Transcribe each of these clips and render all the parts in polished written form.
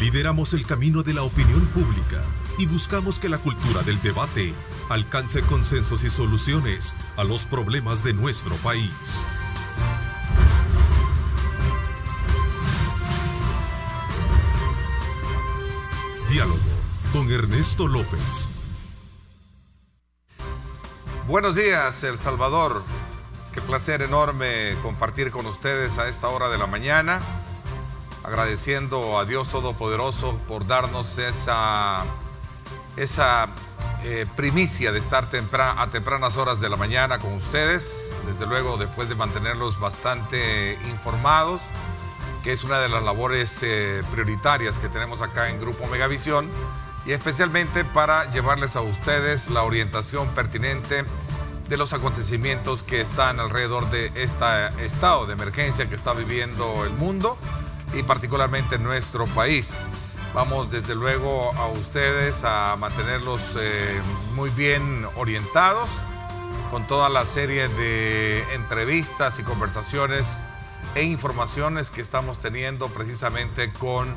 Lideramos el camino de la opinión pública y buscamos que la cultura del debate alcance consensos y soluciones a los problemas de nuestro país. Diálogo con Ernesto López. Buenos días, El Salvador. Qué placer enorme compartir con ustedes a esta hora de la mañana, agradeciendo a Dios Todopoderoso por darnos esa primicia de estar a tempranas horas de la mañana con ustedes, desde luego después de mantenerlos bastante informados, que es una de las labores prioritarias que tenemos acá en Grupo Megavisión, y especialmente para llevarles a ustedes la orientación pertinente de los acontecimientos que están alrededor de este estado de emergencia que está viviendo el mundo y particularmente nuestro país. Vamos desde luego a ustedes a mantenerlos muy bien orientados con toda la serie de entrevistas y conversaciones e informaciones que estamos teniendo precisamente con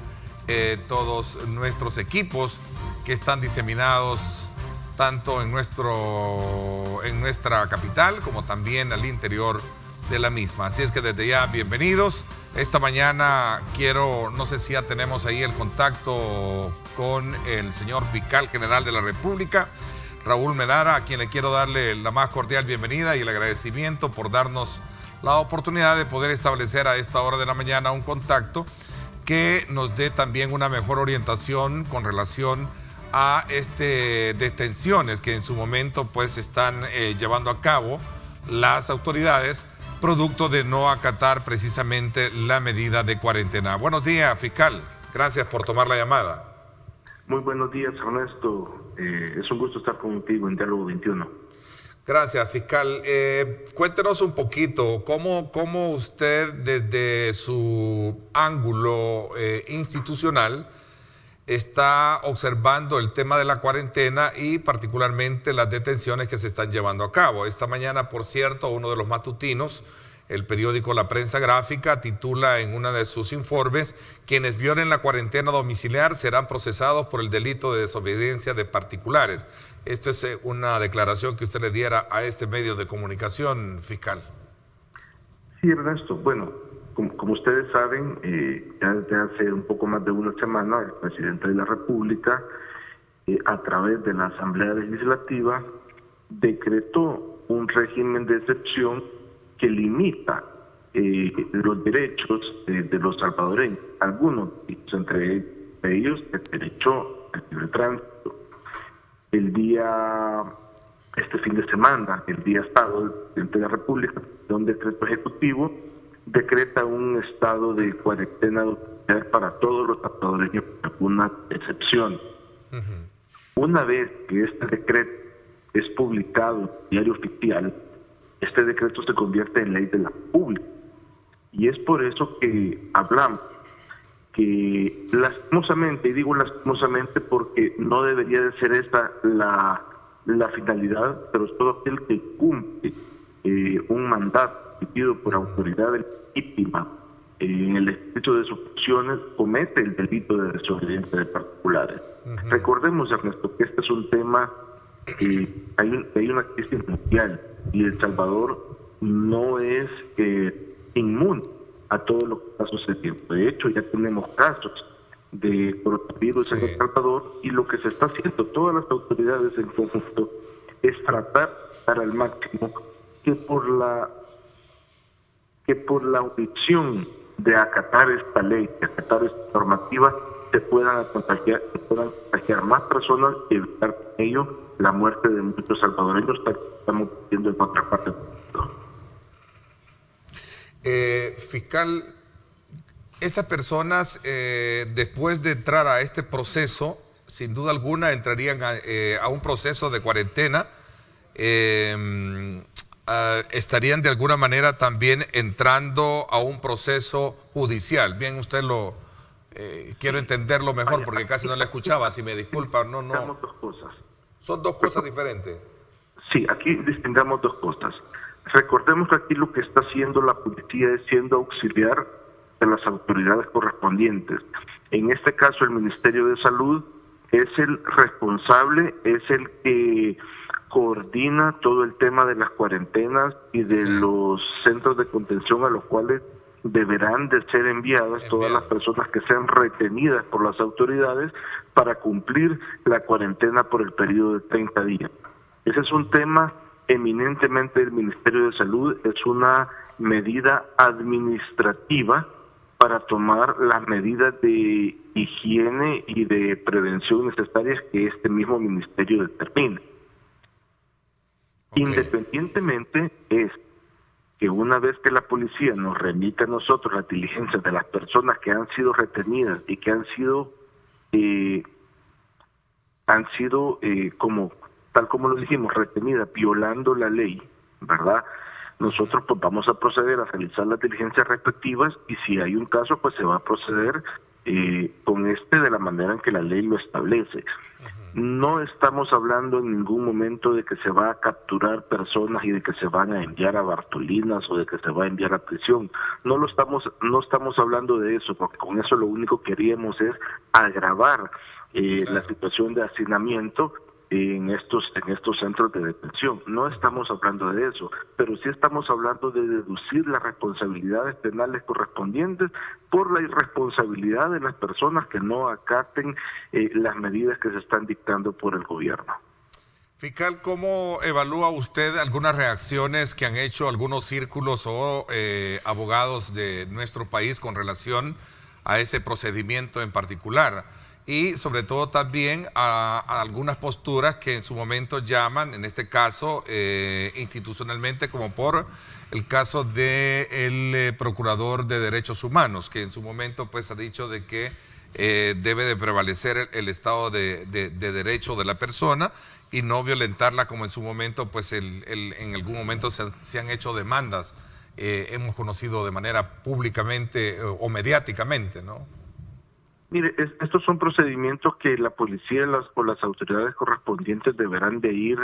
todos nuestros equipos que están diseminados tanto en nuestra capital como también al interior de la misma. Así es que desde ya, bienvenidos. Esta mañana no sé si ya tenemos ahí el contacto con el señor Fiscal General de la República, Raúl Melara, a quien le quiero darle la más cordial bienvenida y el agradecimiento por darnos la oportunidad de poder establecer a esta hora de la mañana un contacto que nos dé también una mejor orientación con relación a detenciones que en su momento pues están llevando a cabo las autoridades producto de no acatar precisamente la medida de cuarentena. Buenos días, fiscal. Gracias por tomar la llamada. Muy buenos días, Ernesto. Es un gusto estar contigo en Diálogo 21. Gracias, fiscal. Cuéntenos un poquito cómo usted desde su ángulo institucional está observando el tema de la cuarentena y particularmente las detenciones que se están llevando a cabo. Esta mañana, por cierto, uno de los matutinos, el periódico La Prensa Gráfica, titula en uno de sus informes: quienes violen la cuarentena domiciliar serán procesados por el delito de desobediencia de particulares. Esto es una declaración que usted le diera a este medio de comunicación, fiscal. Sí, Ernesto. Bueno, como ustedes saben, ya desde hace un poco más de una semana, el presidente de la República, a través de la Asamblea Legislativa, decretó un régimen de excepción que limita los derechos de los salvadoreños. Algunos, entre ellos, el derecho al libre tránsito. Este fin de semana, el día sábado, el presidente de la República, de un decreto ejecutivo, decreta un estado de cuarentena para todos los salvadoreños, una excepción. Una vez que este decreto es publicado en el diario oficial, este decreto se convierte en ley de la República. Y es por eso que hablamos que lastimosamente, y digo lastimosamente porque no debería de ser esta la finalidad, pero es todo aquel que cumple un mandato emitido por autoridad legítima en el ejercicio de sus funciones comete el delito de desobediencia de particulares. Recordemos, Ernesto, que este es un tema hay una crisis mundial y El Salvador no es inmune a todo lo que está sucediendo. De hecho, ya tenemos casos de coronavirus en El Salvador, y lo que se está haciendo todas las autoridades en conjunto es tratar al máximo que por la omisión de acatar esta ley, de acatar esta normativa, se puedan contagiar más personas y evitar con ello la muerte de muchos salvadoreños, tal como estamos viendo en otra parte del mundo. Fiscal, estas personas, después de entrar a este proceso, sin duda alguna entrarían a un proceso de cuarentena, estarían de alguna manera también entrando a un proceso judicial. Bien, usted quiero entenderlo mejor porque casi no le escuchaba, si me disculpa. No. Dos cosas. ¿Son dos cosas diferentes? Sí, aquí distingamos dos cosas. Recordemos que aquí lo que está haciendo la policía es siendo auxiliar de las autoridades correspondientes. En este caso, el Ministerio de Salud es el responsable, es el que coordina todo el tema de las cuarentenas y de los centros de contención a los cuales deberán de ser enviadas todas las personas que sean retenidas por las autoridades para cumplir la cuarentena por el periodo de 30 días. Ese es un tema eminentemente del Ministerio de Salud, es una medida administrativa para tomar las medidas de higiene y de prevención necesarias que este mismo ministerio determine. Independientemente es que una vez que la policía nos remite a nosotros las diligencias de las personas que han sido retenidas y que han sido como tal como lo dijimos, retenidas violando la ley, ¿verdad? Nosotros pues vamos a proceder a realizar las diligencias respectivas y si hay un caso pues se va a proceder con de la manera en que la ley lo establece. No estamos hablando en ningún momento de que se va a capturar personas y de que se van a enviar a Bartolinas o de que se va a enviar a prisión. No estamos hablando de eso, porque con eso lo único que queríamos es agravar la situación de hacinamiento en estos centros de detención. No estamos hablando de eso, pero sí estamos hablando de deducir las responsabilidades penales correspondientes por la irresponsabilidad de las personas que no acaten las medidas que se están dictando por el gobierno. Fiscal, ¿cómo evalúa usted algunas reacciones que han hecho algunos círculos o abogados de nuestro país con relación a ese procedimiento en particular? Y sobre todo también a algunas posturas que en su momento llaman, en este caso institucionalmente, como por el caso del Procurador de Derechos Humanos, que en su momento pues ha dicho de que debe de prevalecer el Estado de Derecho de la persona y no violentarla como en su momento pues en algún momento se han hecho demandas, hemos conocido de manera públicamente o mediáticamente, ¿no? Mire, estos son procedimientos que la policía o las autoridades correspondientes deberán de ir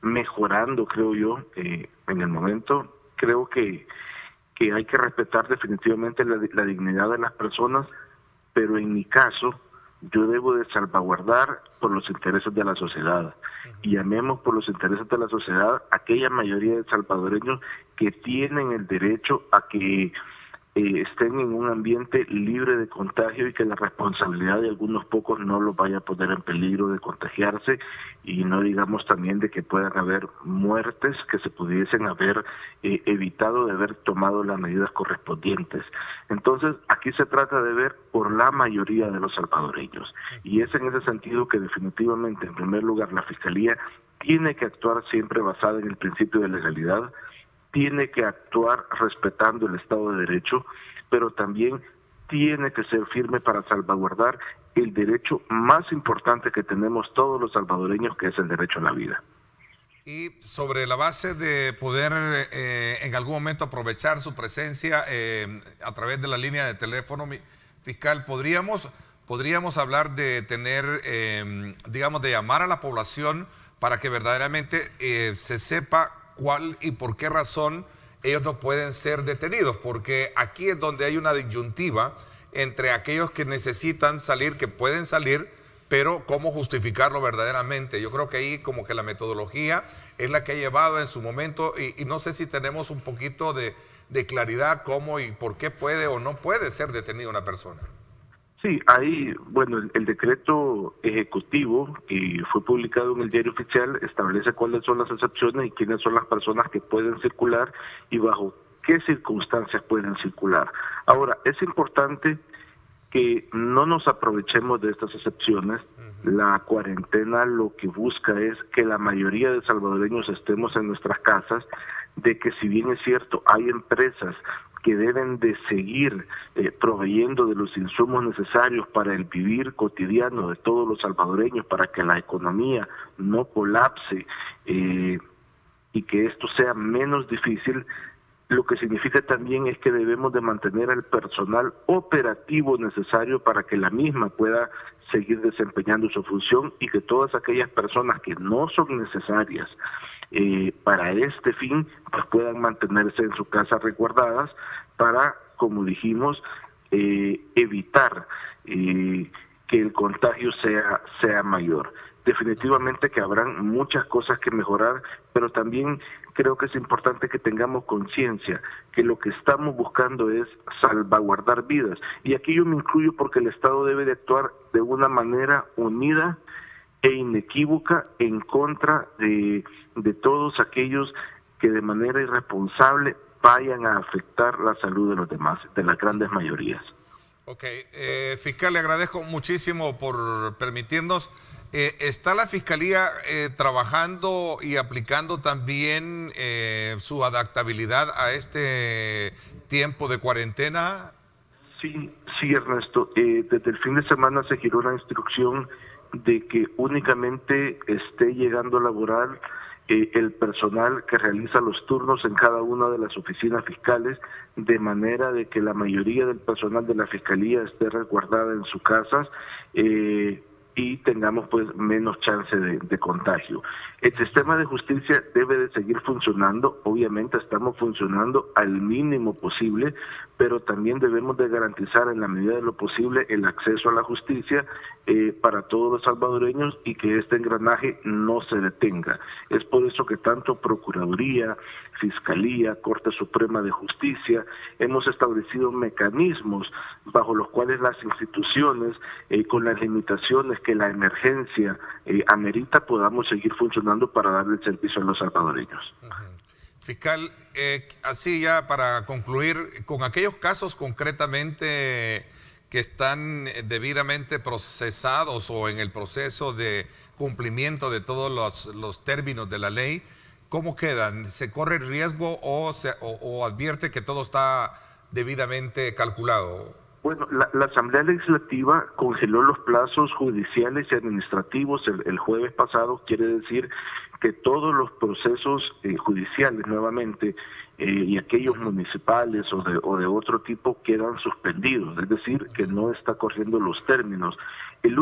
mejorando, creo yo, en el momento. Creo que hay que respetar definitivamente la dignidad de las personas, pero en mi caso, yo debo de salvaguardar por los intereses de la sociedad. Y llamemos por los intereses de la sociedad aquella mayoría de salvadoreños que tienen el derecho a que estén en un ambiente libre de contagio y que la responsabilidad de algunos pocos no los vaya a poner en peligro de contagiarse, y no digamos también de que puedan haber muertes que se pudiesen haber evitado de haber tomado las medidas correspondientes. Entonces, aquí se trata de ver por la mayoría de los salvadoreños, y es en ese sentido que definitivamente, en primer lugar, la Fiscalía tiene que actuar siempre basada en el principio de legalidad, tiene que actuar respetando el Estado de Derecho, pero también tiene que ser firme para salvaguardar el derecho más importante que tenemos todos los salvadoreños, que es el derecho a la vida. Y sobre la base de poder en algún momento aprovechar su presencia a través de la línea de teléfono, fiscal, podríamos hablar de tener, digamos, de llamar a la población para que verdaderamente se sepa cuál y por qué razón ellos no pueden ser detenidos, porque aquí es donde hay una disyuntiva entre aquellos que necesitan salir, que pueden salir, pero cómo justificarlo verdaderamente. Yo creo que ahí como que la metodología es la que ha llevado en su momento y no sé si tenemos un poquito de claridad cómo y por qué puede o no puede ser detenida una persona. Sí, ahí, bueno, el decreto ejecutivo que fue publicado en el Diario Oficial establece cuáles son las excepciones y quiénes son las personas que pueden circular y bajo qué circunstancias pueden circular. Ahora, es importante que no nos aprovechemos de estas excepciones. La cuarentena lo que busca es que la mayoría de salvadoreños estemos en nuestras casas, de que si bien es cierto, hay empresas que deben de seguir proveyendo de los insumos necesarios para el vivir cotidiano de todos los salvadoreños, para que la economía no colapse y que esto sea menos difícil, lo que significa también es que debemos de mantener el personal operativo necesario para que la misma pueda seguir desempeñando su función y que todas aquellas personas que no son necesarias para este fin pues puedan mantenerse en su casa resguardadas para, como dijimos, evitar que el contagio sea mayor. Definitivamente que habrán muchas cosas que mejorar, pero también creo que es importante que tengamos conciencia que lo que estamos buscando es salvaguardar vidas. Y aquí yo me incluyo porque el Estado debe de actuar de una manera unida e inequívoca en contra de todos aquellos que de manera irresponsable vayan a afectar la salud de los demás, de las grandes mayorías. Ok, fiscal, le agradezco muchísimo por permitirnos. ¿Está la Fiscalía trabajando y aplicando también su adaptabilidad a este tiempo de cuarentena? Sí, Ernesto. Desde el fin de semana se giró la instrucción de que únicamente esté llegando a laborar el personal que realiza los turnos en cada una de las oficinas fiscales, de manera de que la mayoría del personal de la Fiscalía esté resguardada en sus casas y tengamos pues menos chance de contagio. El sistema de justicia debe de seguir funcionando. Obviamente estamos funcionando al mínimo posible, pero también debemos de garantizar en la medida de lo posible el acceso a la justicia para todos los salvadoreños y que este engranaje no se detenga. Es por eso que tanto Procuraduría, Fiscalía, Corte Suprema de Justicia, hemos establecido mecanismos bajo los cuales las instituciones, con las limitaciones que la emergencia amerita, podamos seguir funcionando para darle el servicio a los salvadoreños. Fiscal, así ya para concluir, con aquellos casos concretamente que están debidamente procesados o en el proceso de cumplimiento de todos los términos de la ley, ¿cómo quedan? ¿Se corre el riesgo o advierte que todo está debidamente calculado? Bueno, la Asamblea Legislativa congeló los plazos judiciales y administrativos el jueves pasado. Quiere decir que todos los procesos judiciales nuevamente y aquellos municipales o de otro tipo quedan suspendidos, es decir, que no está corriendo los términos. Los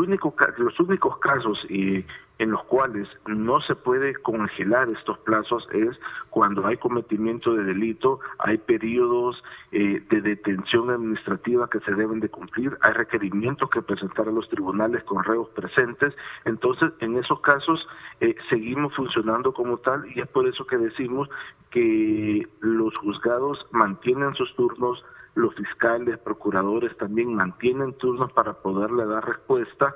únicos casos en los cuales no se puede congelar estos plazos es cuando hay cometimiento de delito, hay periodos de detención administrativa que se deben de cumplir, hay requerimientos que presentar a los tribunales con reos presentes. Entonces, en esos casos seguimos funcionando como tal, y es por eso que decimos que los juzgados mantienen sus turnos, los fiscales, procuradores también mantienen turnos para poderle dar respuesta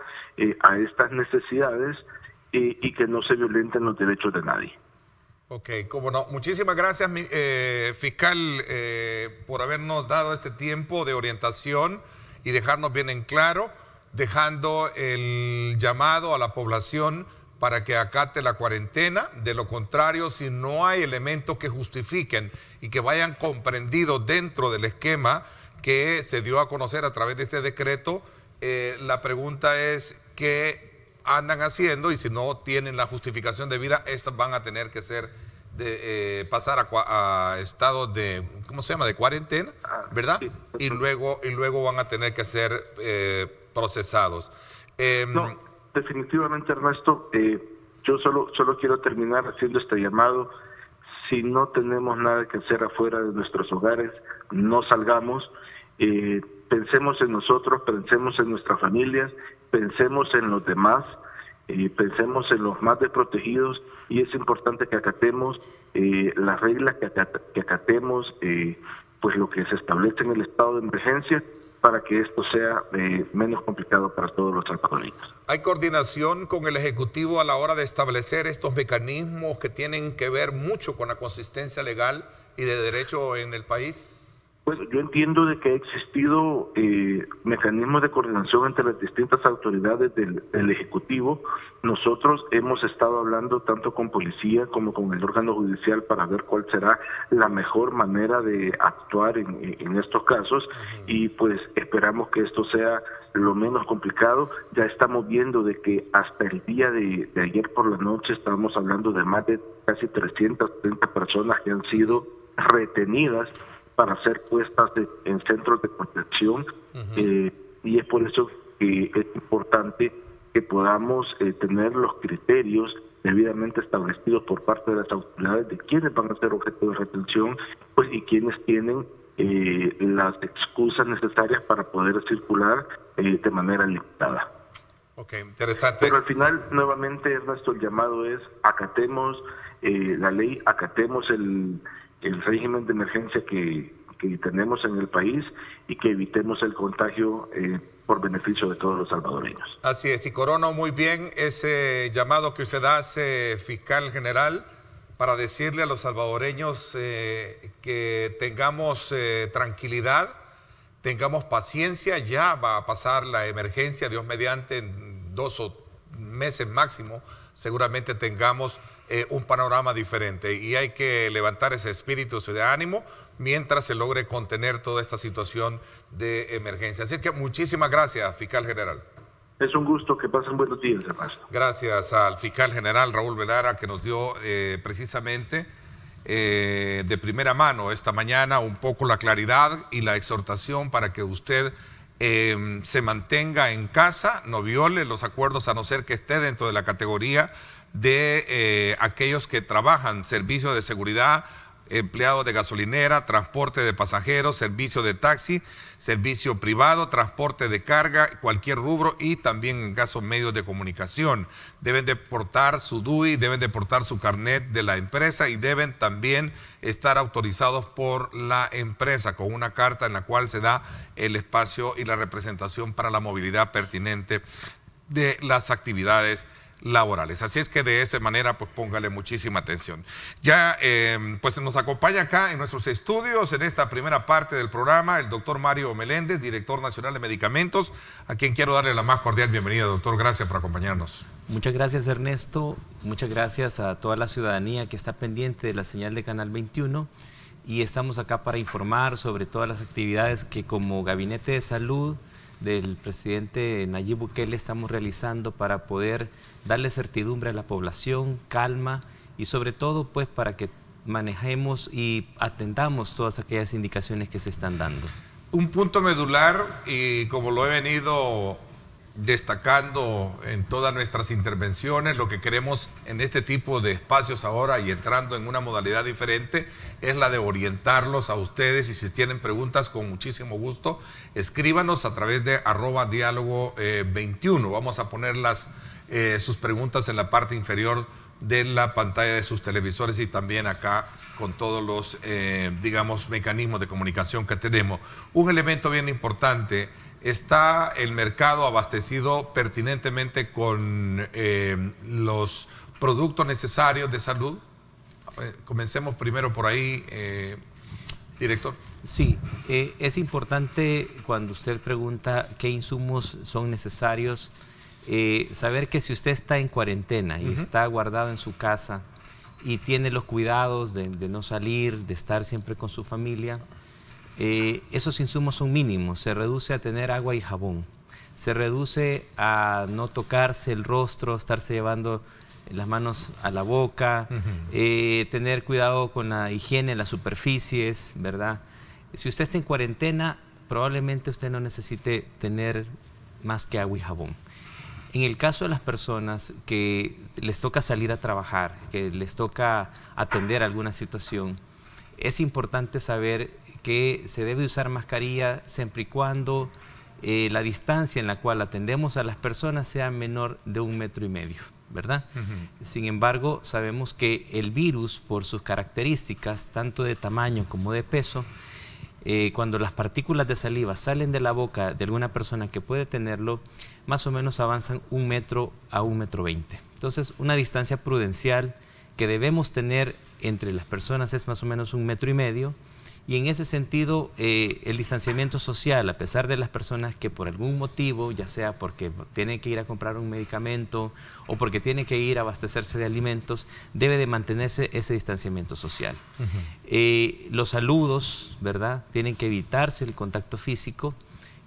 a estas necesidades y que no se violenten los derechos de nadie. Ok, cómo no. Muchísimas gracias, fiscal, por habernos dado este tiempo de orientación y dejarnos bien en claro, dejando el llamado a la población para que acate la cuarentena. De lo contrario, si no hay elementos que justifiquen y que vayan comprendidos dentro del esquema que se dio a conocer a través de este decreto, la pregunta es qué andan haciendo, y si no tienen la justificación debida, estas van a tener que ser pasar a estado de, ¿cómo se llama?, de cuarentena, ¿verdad? Sí. Y luego van a tener que ser procesados. No, definitivamente, Ernesto, yo solo quiero terminar haciendo este llamado. Si no tenemos nada que hacer afuera de nuestros hogares, no salgamos. Pensemos en nosotros, pensemos en nuestras familias, pensemos en los demás, pensemos en los más desprotegidos, y es importante que acatemos las reglas, que acatemos pues lo que se establece en el estado de emergencia, para que esto sea menos complicado para todos los salvadoreños. ¿Hay coordinación con el Ejecutivo a la hora de establecer estos mecanismos que tienen que ver mucho con la consistencia legal y de derecho en el país? Bueno, yo entiendo de que ha existido mecanismos de coordinación entre las distintas autoridades del Ejecutivo. Nosotros hemos estado hablando tanto con policía como con el órgano judicial para ver cuál será la mejor manera de actuar en estos casos, y pues esperamos que esto sea lo menos complicado. Ya estamos viendo de que hasta el día de ayer por la noche estábamos hablando de más de casi 330 personas que han sido retenidas para ser puestas en centros de contención, y es por eso que es importante que podamos tener los criterios debidamente establecidos por parte de las autoridades de quiénes van a ser objeto de retención, pues, y quiénes tienen las excusas necesarias para poder circular de manera limitada. Ok, interesante. Pero al final, nuevamente, Ernesto, el llamado es acatemos la ley, acatemos el régimen de emergencia que tenemos en el país y que evitemos el contagio por beneficio de todos los salvadoreños. Así es, y corono muy bien ese llamado que usted hace, fiscal general, para decirle a los salvadoreños que tengamos tranquilidad, tengamos paciencia. Ya va a pasar la emergencia, Dios mediante, en 2 meses máximo, seguramente tengamos un panorama diferente, y hay que levantar ese espíritu de ánimo mientras se logre contener toda esta situación de emergencia. Así que muchísimas gracias, fiscal general. Es un gusto, que pasen buenos días, Ernesto. Gracias al fiscal general Raúl Velara, que nos dio precisamente de primera mano esta mañana un poco la claridad y la exhortación para que usted se mantenga en casa, no viole los acuerdos a no ser que esté dentro de la categoría de aquellos que trabajan servicio de seguridad, empleados de gasolinera, transporte de pasajeros, servicio de taxi, servicio privado, transporte de carga, cualquier rubro, y también en casos medios de comunicación. Deben de portar su DUI, deben de portar su carnet de la empresa y deben también estar autorizados por la empresa con una carta en la cual se da el espacio y la representación para la movilidad pertinente de las actividades laborales. Así es que de esa manera, pues póngale muchísima atención. Ya pues nos acompaña acá en nuestros estudios en esta primera parte del programa el doctor Mario Meléndez, director nacional de medicamentos, a quien quiero darle la más cordial bienvenida. Doctor, gracias por acompañarnos. Muchas gracias, Ernesto. Muchas gracias a toda la ciudadanía que está pendiente de la señal de Canal 21, y estamos acá para informar sobre todas las actividades que como Gabinete de Salud del presidente Nayib Bukele estamos realizando para poder darle certidumbre a la población, calma, y sobre todo pues para que manejemos y atendamos todas aquellas indicaciones que se están dando. Un punto medular, y como lo he venido destacando en todas nuestras intervenciones, lo que queremos en este tipo de espacios ahora y entrando en una modalidad diferente es la de orientarlos a ustedes, y si tienen preguntas, con muchísimo gusto escríbanos a través de @diálogo21. Vamos a poner sus preguntas en la parte inferior de la pantalla de sus televisores y también acá con todos los digamos mecanismos de comunicación que tenemos. Un elemento bien importante: ¿está el mercado abastecido pertinentemente con los productos necesarios de salud? Comencemos primero por ahí, director. Sí, es importante cuando usted pregunta qué insumos son necesarios, saber que si usted está en cuarentena y está guardado en su casa y tiene los cuidados de no salir, de estar siempre con su familia, esos insumos son mínimos. Se reduce a tener agua y jabón, se reduce a no tocarse el rostro, estarse llevando las manos a la boca, tener cuidado con la higiene, las superficies, ¿verdad? Si usted está en cuarentena, probablemente usted no necesite tener más que agua y jabón. En el caso de las personas que les toca salir a trabajar, que les toca atender alguna situación, es importante saber que se debe usar mascarilla siempre y cuando la distancia en la cual atendemos a las personas sea menor de 1,5 metros, ¿verdad? Sin embargo, sabemos que el virus, por sus características, tanto de tamaño como de peso, cuando las partículas de saliva salen de la boca de alguna persona que puede tenerlo, más o menos avanzan 1 metro a 1,20 metros. Entonces, una distancia prudencial que debemos tener entre las personas es más o menos 1,5 metros, y en ese sentido el distanciamiento social, a pesar de las personas que por algún motivo, ya sea porque tienen que ir a comprar un medicamento o porque tienen que ir a abastecerse de alimentos, debe de mantenerse ese distanciamiento social. Los saludos, ¿verdad? Tienen que evitarse el contacto físico,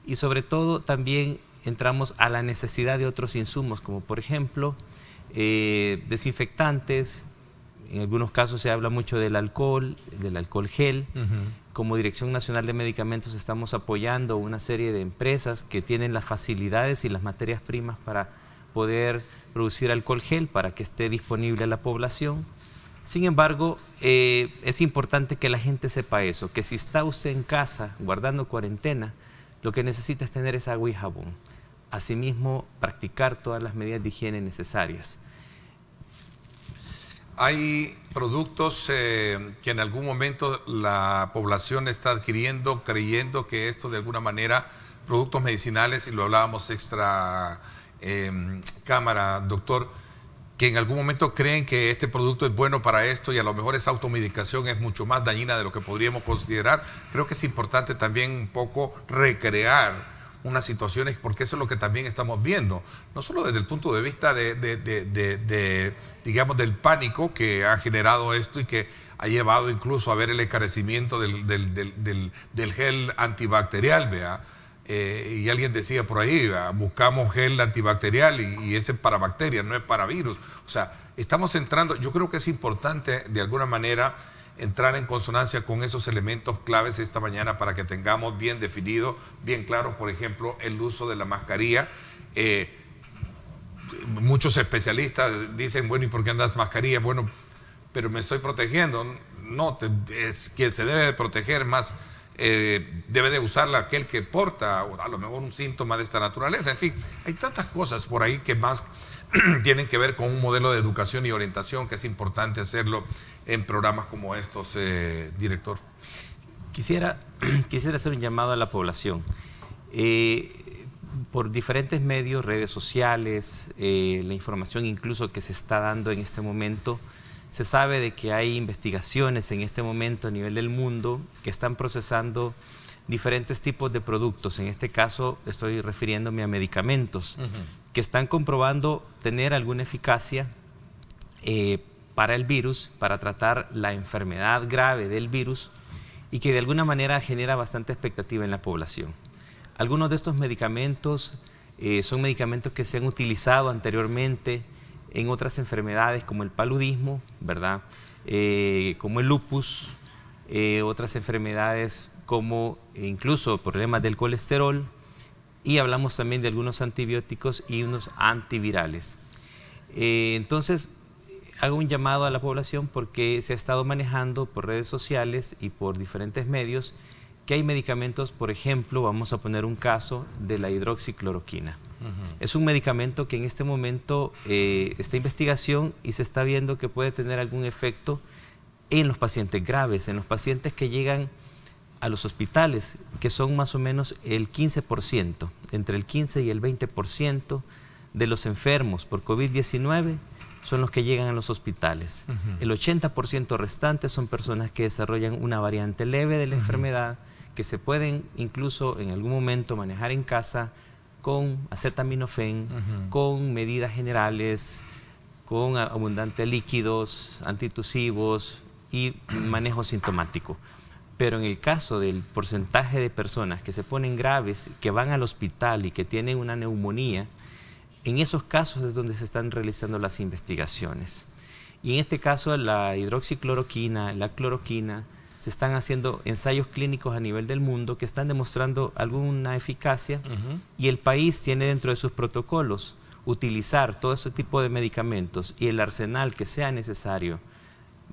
y sobre todo también entramos a la necesidad de otros insumos, como por ejemplo desinfectantes. En algunos casos se habla mucho del alcohol gel. Como Dirección Nacional de Medicamentos estamos apoyando una serie de empresas que tienen las facilidades y las materias primas para poder producir alcohol gel para que esté disponible a la población. Sin embargo, es importante que la gente sepa eso, que si está usted en casa guardando cuarentena, lo que necesita es tener esa agua y jabón. Asimismo, practicar todas las medidas de higiene necesarias. Hay productos que en algún momento la población está adquiriendo, creyendo que esto de alguna manera, productos medicinales, y lo hablábamos extra cámara, doctor, que en algún momento creen que este producto es bueno para esto y a lo mejor esa automedicación es mucho más dañina de lo que podríamos considerar. Creo que es importante también un poco recrear unas situaciones, porque eso es lo que también estamos viendo, no solo desde el punto de vista digamos, del pánico que ha generado esto y que ha llevado incluso a ver el encarecimiento del gel antibacterial, ¿vea? Y alguien decía por ahí, buscamos gel antibacterial y ese es para bacterias, no es para virus. O sea, estamos entrando, yo creo que es importante de alguna manera entrar en consonancia con esos elementos claves esta mañana para que tengamos bien definido, bien claro, por ejemplo, el uso de la mascarilla. Muchos especialistas dicen, bueno, ¿y por qué andas mascarilla? Bueno, pero me estoy protegiendo. No, es quien se debe de proteger más. Debe de usarla aquel que porta a lo mejor un síntoma de esta naturaleza. En fin, hay tantas cosas por ahí que más tienen que ver con un modelo de educación y orientación que es importante hacerlo en programas como estos, director. Quisiera hacer un llamado a la población. Por diferentes medios, redes sociales, la información incluso que se está dando en este momento, se sabe de que hay investigaciones en este momento a nivel del mundo que están procesando diferentes tipos de productos. En este caso estoy refiriéndome a medicamentos que están comprobando tener alguna eficacia para el virus, para tratar la enfermedad grave del virus y que de alguna manera genera bastante expectativa en la población. Algunos de estos medicamentos son medicamentos que se han utilizado anteriormente en otras enfermedades como el paludismo, ¿verdad? Como el lupus, otras enfermedades como incluso problemas del colesterol, y hablamos también de algunos antibióticos y unos antivirales. Entonces, hago un llamado a la población porque se ha estado manejando por redes sociales y por diferentes medios que hay medicamentos, por ejemplo, vamos a poner un caso de la hidroxicloroquina. Es un medicamento que en este momento está en investigación y se está viendo que puede tener algún efecto en los pacientes graves, en los pacientes que llegan a los hospitales, que son más o menos el 15%, entre el 15 y el 20% de los enfermos por COVID-19 son los que llegan a los hospitales. El 80% restante son personas que desarrollan una variante leve de la enfermedad, que se pueden incluso en algún momento manejar en casa con acetaminofén, con medidas generales, con abundantes líquidos, antitusivos y manejo sintomático. Pero en el caso del porcentaje de personas que se ponen graves, que van al hospital y que tienen una neumonía, en esos casos es donde se están realizando las investigaciones. Y en este caso la hidroxicloroquina, la cloroquina, se están haciendo ensayos clínicos a nivel del mundo que están demostrando alguna eficacia y el país tiene dentro de sus protocolos utilizar todo ese tipo de medicamentos y el arsenal que sea necesario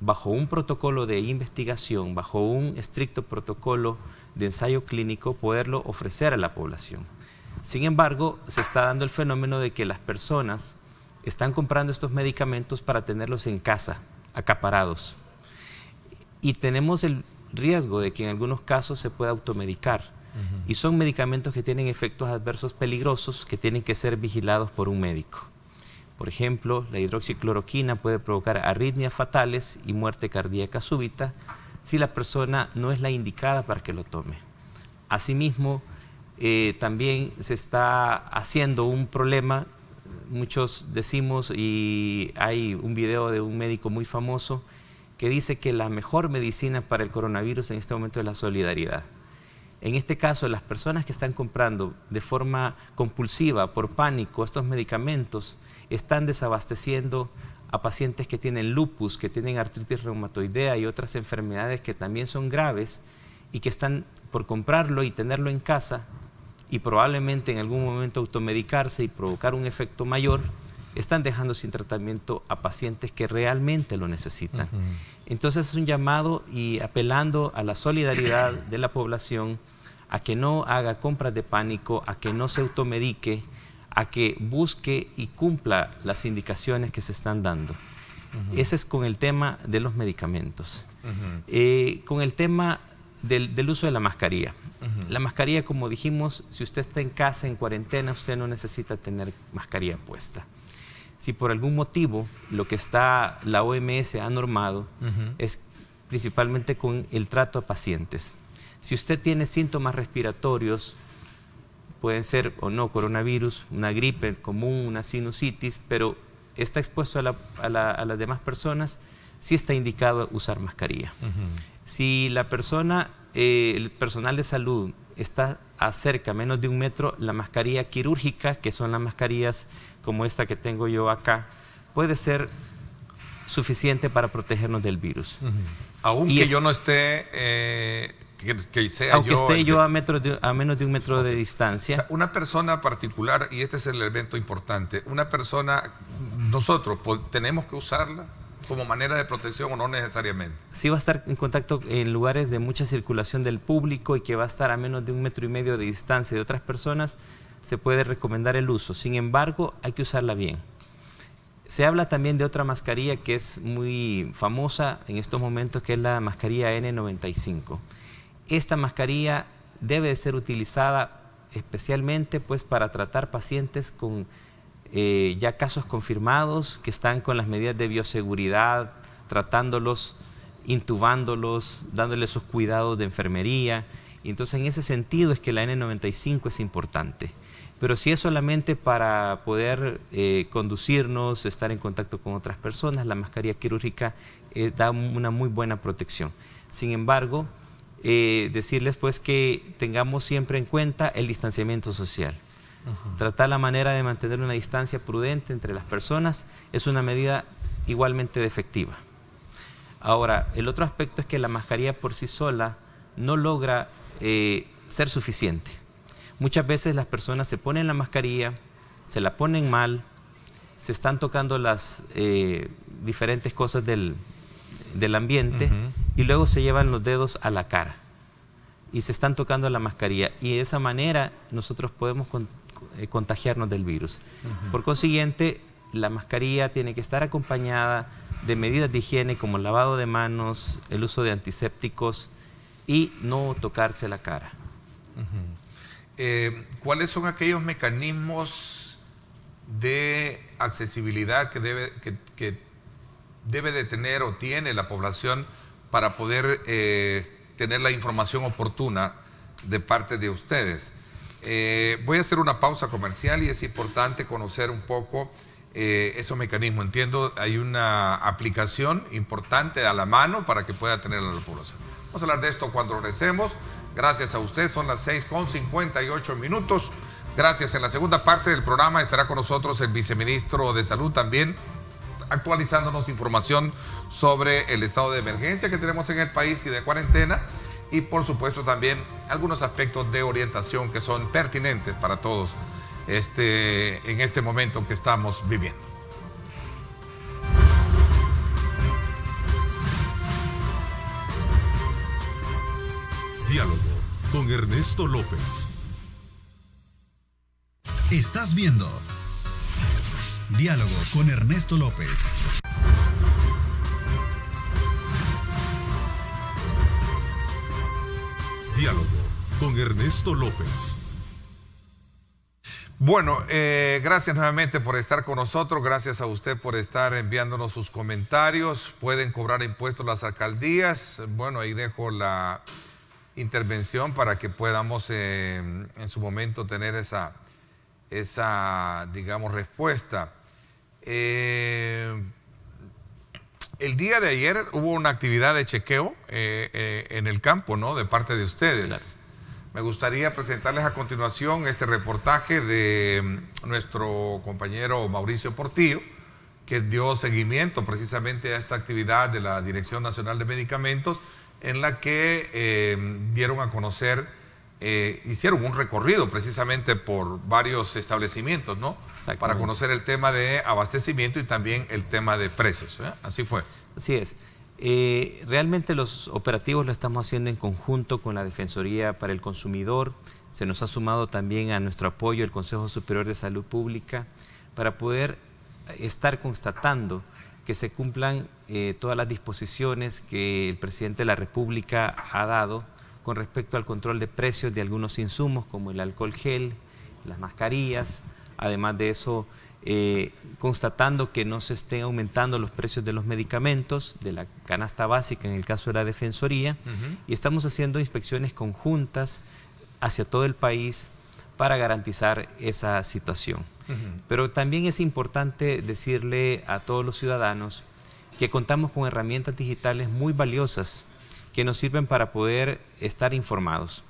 bajo un protocolo de investigación, bajo un estricto protocolo de ensayo clínico, poderlo ofrecer a la población. Sin embargo, se está dando el fenómeno de que las personas están comprando estos medicamentos para tenerlos en casa, acaparados. Y tenemos el riesgo de que en algunos casos se pueda automedicar. Y son medicamentos que tienen efectos adversos peligrosos que tienen que ser vigilados por un médico. Por ejemplo, la hidroxicloroquina puede provocar arritmias fatales y muerte cardíaca súbita si la persona no es la indicada para que lo tome. Asimismo, también se está haciendo un problema, muchos decimos, y hay un video de un médico muy famoso que dice que la mejor medicina para el coronavirus en este momento es la solidaridad. En este caso, las personas que están comprando de forma compulsiva, por pánico, estos medicamentos, están desabasteciendo a pacientes que tienen lupus, que tienen artritis reumatoidea y otras enfermedades que también son graves y que están por comprarlo y tenerlo en casa y probablemente en algún momento automedicarse y provocar un efecto mayor, están dejando sin tratamiento a pacientes que realmente lo necesitan. Entonces es un llamado y apelando a la solidaridad de la población, a que no haga compras de pánico, a que no se automedique, a que busque y cumpla las indicaciones que se están dando. Ese es con el tema de los medicamentos. Con el tema del uso de la mascarilla. La mascarilla, como dijimos, si usted está en casa, en cuarentena, usted no necesita tener mascarilla puesta. Si por algún motivo lo que la OMS ha normado es principalmente con el trato a pacientes. Si usted tiene síntomas respiratorios, pueden ser o no coronavirus, una gripe común, una sinusitis, pero está expuesto a las demás personas, sí está indicado usar mascarilla. Si la persona, el personal de salud está cerca, menos de 1 metro, la mascarilla quirúrgica, que son las mascarillas como esta que tengo yo acá, puede ser suficiente para protegernos del virus. Aunque yo no esté... aunque esté yo a menos de 1 metro de distancia. O sea, una persona particular, y este es el elemento importante, una persona, nosotros tenemos que usarla como manera de protección o no necesariamente. Sí va a estar en contacto en lugares de mucha circulación del público y que va a estar a menos de 1,5 metros de distancia de otras personas, se puede recomendar el uso. Sin embargo, hay que usarla bien. Se habla también de otra mascarilla que es muy famosa en estos momentos, que es la mascarilla N95. Esta mascarilla debe de ser utilizada especialmente pues, para tratar pacientes con ya casos confirmados, que están con las medidas de bioseguridad, tratándolos, intubándolos, dándoles sus cuidados de enfermería. Y entonces en ese sentido es que la N95 es importante. Pero si es solamente para poder conducirnos, estar en contacto con otras personas, la mascarilla quirúrgica da una muy buena protección. Sin embargo, decirles pues que tengamos siempre en cuenta el distanciamiento social. Tratar la manera de mantener una distancia prudente entre las personas es una medida igualmente efectiva. Ahora, el otro aspecto es que la mascarilla por sí sola no logra ser suficiente. Muchas veces las personas se ponen la mascarilla, se la ponen mal, se están tocando las diferentes cosas del ambiente y luego se llevan los dedos a la cara y se están tocando la mascarilla, y de esa manera nosotros podemos contagiarnos del virus. Por consiguiente, la mascarilla tiene que estar acompañada de medidas de higiene como el lavado de manos, el uso de antisépticos y no tocarse la cara. ¿Cuáles son aquellos mecanismos de accesibilidad que debe de tener o tiene la población para poder tener la información oportuna de parte de ustedes? Voy a hacer una pausa comercial y es importante conocer un poco esos mecanismos. Entiendo, hay una aplicación importante a la mano para que pueda tener la población. Vamos a hablar de esto cuando regresemos. Gracias a usted, son las 6:58. Gracias. En la segunda parte del programa estará con nosotros el viceministro de Salud también, actualizándonos información sobre el estado de emergencia que tenemos en el país y de cuarentena, y por supuesto también algunos aspectos de orientación que son pertinentes para todos en este momento que estamos viviendo. Diálogo con Ernesto López. Estás viendo Diálogo con Ernesto López. Diálogo con Ernesto López. Bueno, gracias nuevamente por estar con nosotros, gracias a usted por estar enviándonos sus comentarios. Pueden cobrar impuestos las alcaldías. Bueno, ahí dejo la intervención para que podamos en su momento tener esa digamos, respuesta. El día de ayer hubo una actividad de chequeo en el campo, ¿no?, de parte de ustedes. Claro. Me gustaría presentarles a continuación este reportaje de nuestro compañero Mauricio Portillo, que dio seguimiento precisamente a esta actividad de la Dirección Nacional de Medicamentos, en la que dieron a conocer hicieron un recorrido precisamente por varios establecimientos, ¿no? Para conocer el tema de abastecimiento y también el tema de precios, ¿eh? Así fue. Así es. Realmente los operativos lo estamos haciendo en conjunto con la Defensoría para el Consumidor. Se nos ha sumado también a nuestro apoyo el Consejo Superior de Salud Pública para poder estar constatando que se cumplan todas las disposiciones que el presidente de la República ha dado con respecto al control de precios de algunos insumos como el alcohol gel, las mascarillas. Además de eso, constatando que no se estén aumentando los precios de los medicamentos, de la canasta básica en el caso de la Defensoría, y estamos haciendo inspecciones conjuntas hacia todo el país para garantizar esa situación. Pero también es importante decirle a todos los ciudadanos que contamos con herramientas digitales muy valiosas que nos sirven para poder estar informados.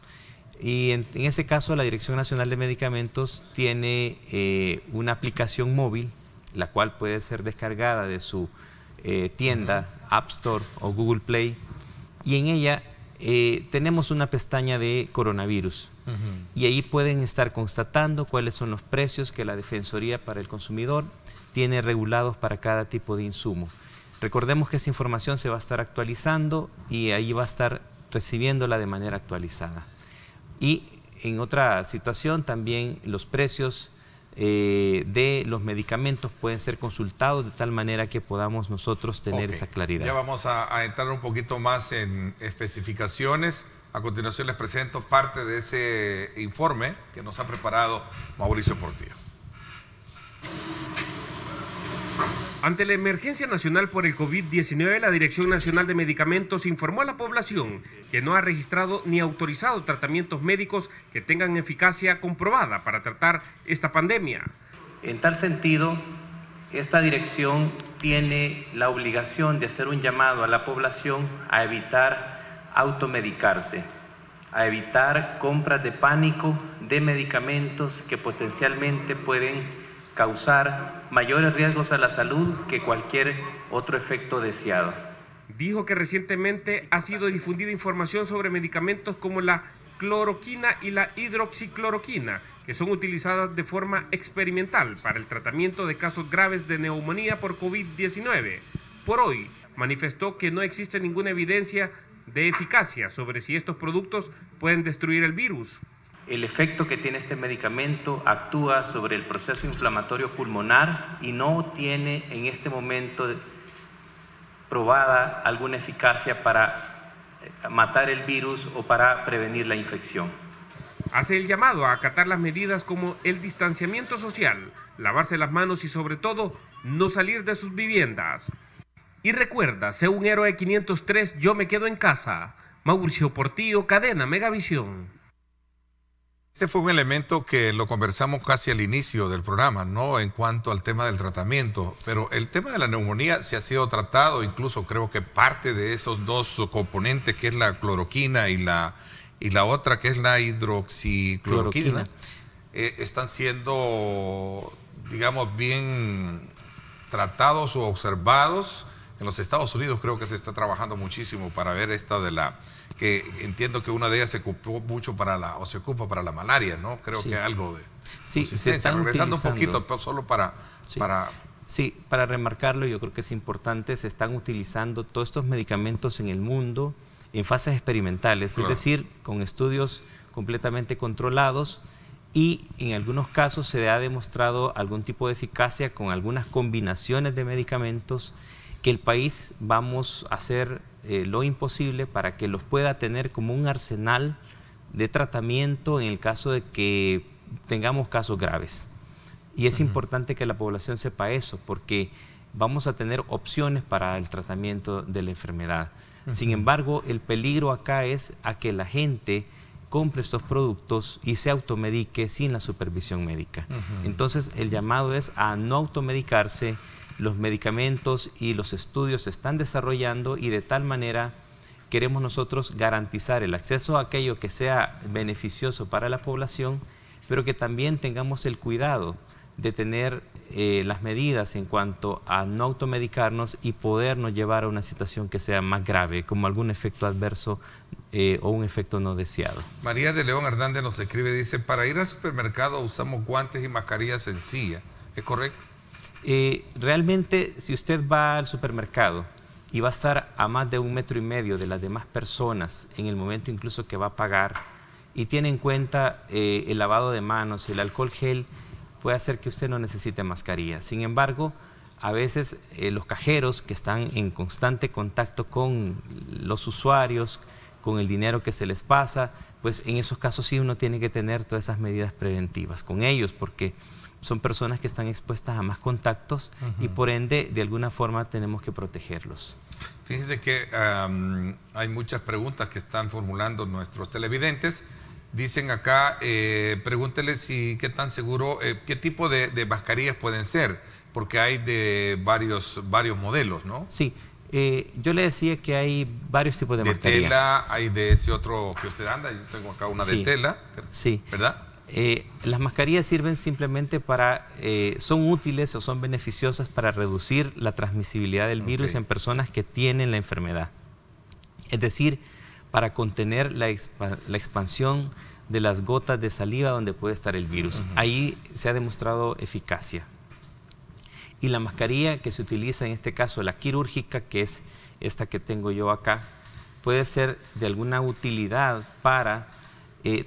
Y en ese caso la Dirección Nacional de Medicamentos tiene una aplicación móvil, la cual puede ser descargada de su tienda, App Store o Google Play, y en ella tenemos una pestaña de coronavirus. Y ahí pueden estar constatando cuáles son los precios que la Defensoría para el Consumidor tiene regulados para cada tipo de insumo. Recordemos que esa información se va a estar actualizando y ahí va a estar recibiéndola de manera actualizada. Y en otra situación también los precios de los medicamentos pueden ser consultados de tal manera que podamos nosotros tener esa claridad. Ya vamos a entrar un poquito más en especificaciones. A continuación les presento parte de ese informe que nos ha preparado Mauricio Portillo. Ante la emergencia nacional por el COVID-19, la Dirección Nacional de Medicamentos informó a la población que no ha registrado ni autorizado tratamientos médicos que tengan eficacia comprobada para tratar esta pandemia. En tal sentido, esta dirección tiene la obligación de hacer un llamado a la población a evitar automedicarse, a evitar compras de pánico de medicamentos que potencialmente pueden causar mayores riesgos a la salud que cualquier otro efecto deseado. Dijo que recientemente ha sido difundida información sobre medicamentos como la cloroquina y la hidroxicloroquina, que son utilizadas de forma experimental para el tratamiento de casos graves de neumonía por COVID-19. Por hoy, manifestó que no existe ninguna evidencia de eficacia sobre si estos productos pueden destruir el virus. El efecto que tiene este medicamento actúa sobre el proceso inflamatorio pulmonar y no tiene en este momento probada alguna eficacia para matar el virus o para prevenir la infección. Hace el llamado a acatar las medidas como el distanciamiento social, lavarse las manos y sobre todo no salir de sus viviendas. Y recuerda, sé un héroe 503, yo me quedo en casa. Mauricio Portillo, Cadena Megavisión. Este fue un elemento que lo conversamos casi al inicio del programa, ¿no? En cuanto al tema del tratamiento, pero el tema de la neumonía se ha sido tratado, incluso creo que parte de esos dos componentes, que es la cloroquina y la otra que es la hidroxicloroquina, están siendo, digamos, bien tratados o observados. En los Estados Unidos creo que se está trabajando muchísimo para ver esta de la, que entiendo que una de ellas se ocupó mucho para la, o se ocupa para la malaria, ¿no? Creo que algo de... Sí, se están regresando utilizando. un poquito, pero solo para... Sí, para remarcarlo, yo creo que es importante, se están utilizando todos estos medicamentos en el mundo en fases experimentales, es decir, con estudios completamente controlados, y en algunos casos se ha demostrado algún tipo de eficacia con algunas combinaciones de medicamentos que el país vamos a hacer lo imposible para que los pueda tener como un arsenal de tratamiento en el caso de que tengamos casos graves. Y es importante que la población sepa eso, porque vamos a tener opciones para el tratamiento de la enfermedad. Sin embargo, el peligro acá es a que la gente compre estos productos y se automedique sin la supervisión médica. Entonces, el llamado es a no automedicarse. Los medicamentos y los estudios se están desarrollando y de tal manera queremos nosotros garantizar el acceso a aquello que sea beneficioso para la población, pero que también tengamos el cuidado de tener las medidas en cuanto a no automedicarnos y podernos llevar a una situación que sea más grave, como algún efecto adverso o un efecto no deseado. María de León Hernández nos escribe, dice, para ir al supermercado usamos guantes y mascarillas sencillas, ¿es correcto? Realmente, si usted va al supermercado y va a estar a más de 1,5 metros de las demás personas en el momento incluso que va a pagar y tiene en cuenta el lavado de manos, el alcohol gel, puede hacer que usted no necesite mascarilla. Sin embargo, a veces los cajeros que están en constante contacto con los usuarios, con el dinero que se les pasa, pues en esos casos sí uno tiene que tener todas esas medidas preventivas con ellos, porque son personas que están expuestas a más contactos y por ende de alguna forma tenemos que protegerlos. Fíjense que hay muchas preguntas que están formulando nuestros televidentes. Dicen acá, pregúntele si qué tan seguro, qué tipo de mascarillas pueden ser, porque hay de varios modelos, ¿no? Sí. Yo le decía que hay varios tipos de mascarilla. De tela, hay de ese otro que usted anda, yo tengo acá una de tela, sí. ¿Verdad? Las mascarillas sirven simplemente para, son útiles o son beneficiosas para reducir la transmisibilidad del virus en personas que tienen la enfermedad. Es decir, para contener la expansión de las gotas de saliva donde puede estar el virus. Ahí se ha demostrado eficacia. Y la mascarilla que se utiliza, en este caso la quirúrgica, que es esta que tengo yo acá, puede ser de alguna utilidad para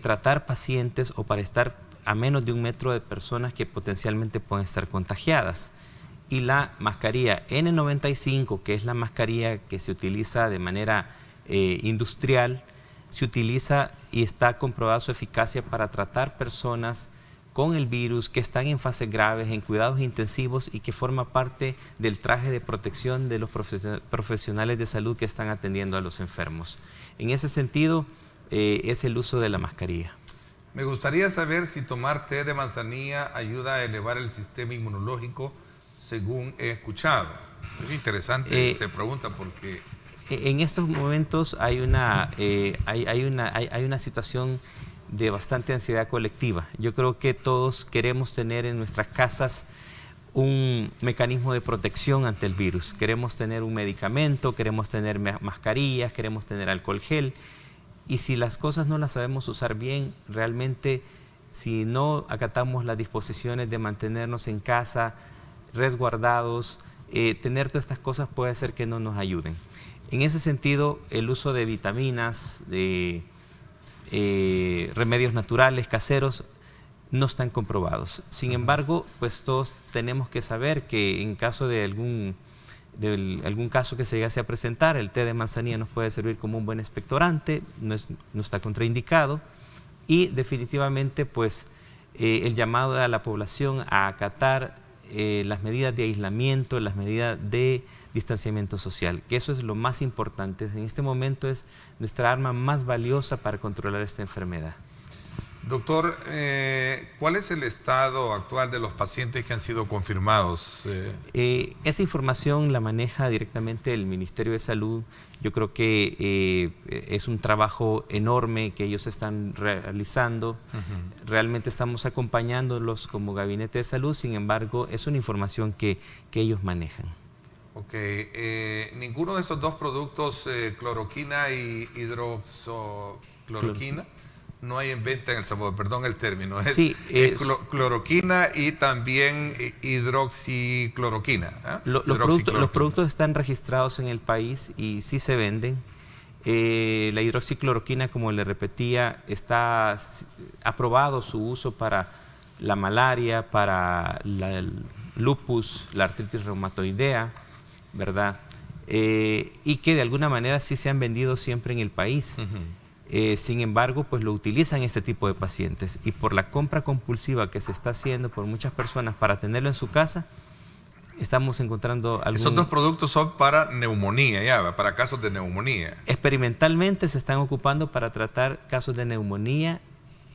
tratar pacientes o para estar a menos de 1 metro de personas que potencialmente pueden estar contagiadas. Y la mascarilla N95, que es la mascarilla que se utiliza de manera industrial, se utiliza y está comprobada su eficacia para tratar personas con el virus que están en fases graves, en cuidados intensivos y que forma parte del traje de protección de los profesionales de salud que están atendiendo a los enfermos. En ese sentido, es el uso de la mascarilla. Me gustaría saber si tomar té de manzanilla ayuda a elevar el sistema inmunológico, según he escuchado. Es interesante, se pregunta porque... En estos momentos hay una situación de bastante ansiedad colectiva. Yo creo que todos queremos tener en nuestras casas un mecanismo de protección ante el virus. Queremos tener un medicamento, queremos tener mascarillas, queremos tener alcohol gel. Y si las cosas no las sabemos usar bien, realmente si no acatamos las disposiciones de mantenernos en casa, resguardados, tener todas estas cosas puede hacer que no nos ayuden. En ese sentido, el uso de vitaminas, de remedios naturales, caseros, no están comprobados. Sin embargo, pues todos tenemos que saber que en caso de algún caso que se llegase a presentar, el té de manzanilla nos puede servir como un buen expectorante, no está contraindicado y definitivamente pues el llamado a la población a acatar las medidas de aislamiento, las medidas de distanciamiento social, que eso es lo más importante. En este momento es nuestra arma más valiosa para controlar esta enfermedad. Doctor, ¿cuál es el estado actual de los pacientes que han sido confirmados? Esa información la maneja directamente el Ministerio de Salud. Yo creo que es un trabajo enorme que ellos están realizando. Realmente estamos acompañándolos como Gabinete de Salud, sin embargo, es una información que ellos manejan. Ok, ninguno de esos dos productos, cloroquina y hidroxicloroquina, no hay en venta en El Salvador, perdón el término, es cloroquina y también hidroxicloroquina. Los productos están registrados en el país y sí se venden. La hidroxicloroquina, como le repetía, está aprobado su uso para la malaria, para el lupus, la artritis reumatoidea, ¿verdad? Y que de alguna manera sí se han vendido siempre en el país. Sin embargo, pues lo utilizan este tipo de pacientes y por la compra compulsiva que se está haciendo por muchas personas para tenerlo en su casa, estamos encontrando algún... Esos dos productos son para neumonía, ya, para casos de neumonía. Experimentalmente se están ocupando para tratar casos de neumonía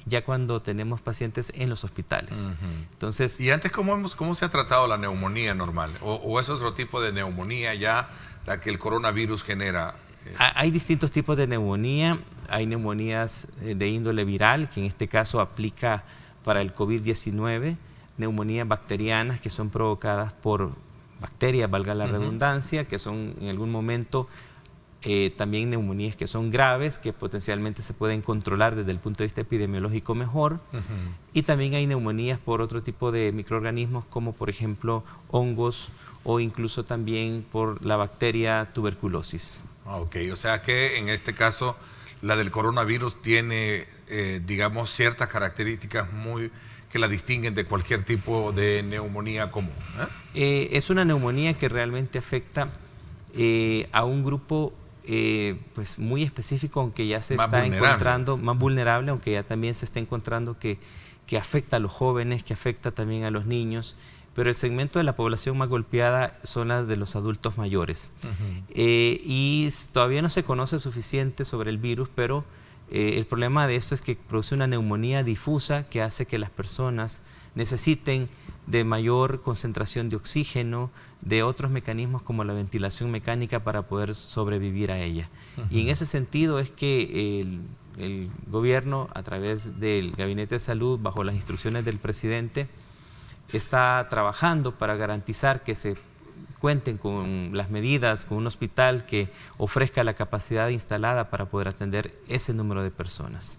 ya cuando tenemos pacientes en los hospitales. Entonces, ¿y antes cómo se ha tratado la neumonía normal? ¿O es otro tipo de neumonía ya la que el coronavirus genera? Hay distintos tipos de neumonía. Hay neumonías de índole viral, que en este caso aplica para el COVID-19, neumonías bacterianas que son provocadas por bacterias, valga la redundancia, que son en algún momento también neumonías que son graves, que potencialmente se pueden controlar desde el punto de vista epidemiológico mejor. Y también hay neumonías por otro tipo de microorganismos, como por ejemplo hongos o incluso también por la bacteria tuberculosis. Ok, o sea que en este caso la del coronavirus tiene, digamos, ciertas características que la distinguen de cualquier tipo de neumonía común. Es una neumonía que realmente afecta a un grupo pues muy específico, aunque ya se está encontrando más vulnerable, aunque ya también se está encontrando que afecta a los jóvenes, que afecta también a los niños, pero el segmento de la población más golpeada son las de los adultos mayores. Y todavía no se conoce suficiente sobre el virus, pero el problema de esto es que produce una neumonía difusa que hace que las personas necesiten de mayor concentración de oxígeno, de otros mecanismos como la ventilación mecánica para poder sobrevivir a ella. Y en ese sentido es que el gobierno, a través del Gabinete de Salud, bajo las instrucciones del presidente, está trabajando para garantizar que se cuenten con las medidas, con un hospital que ofrezca la capacidad instalada para poder atender ese número de personas.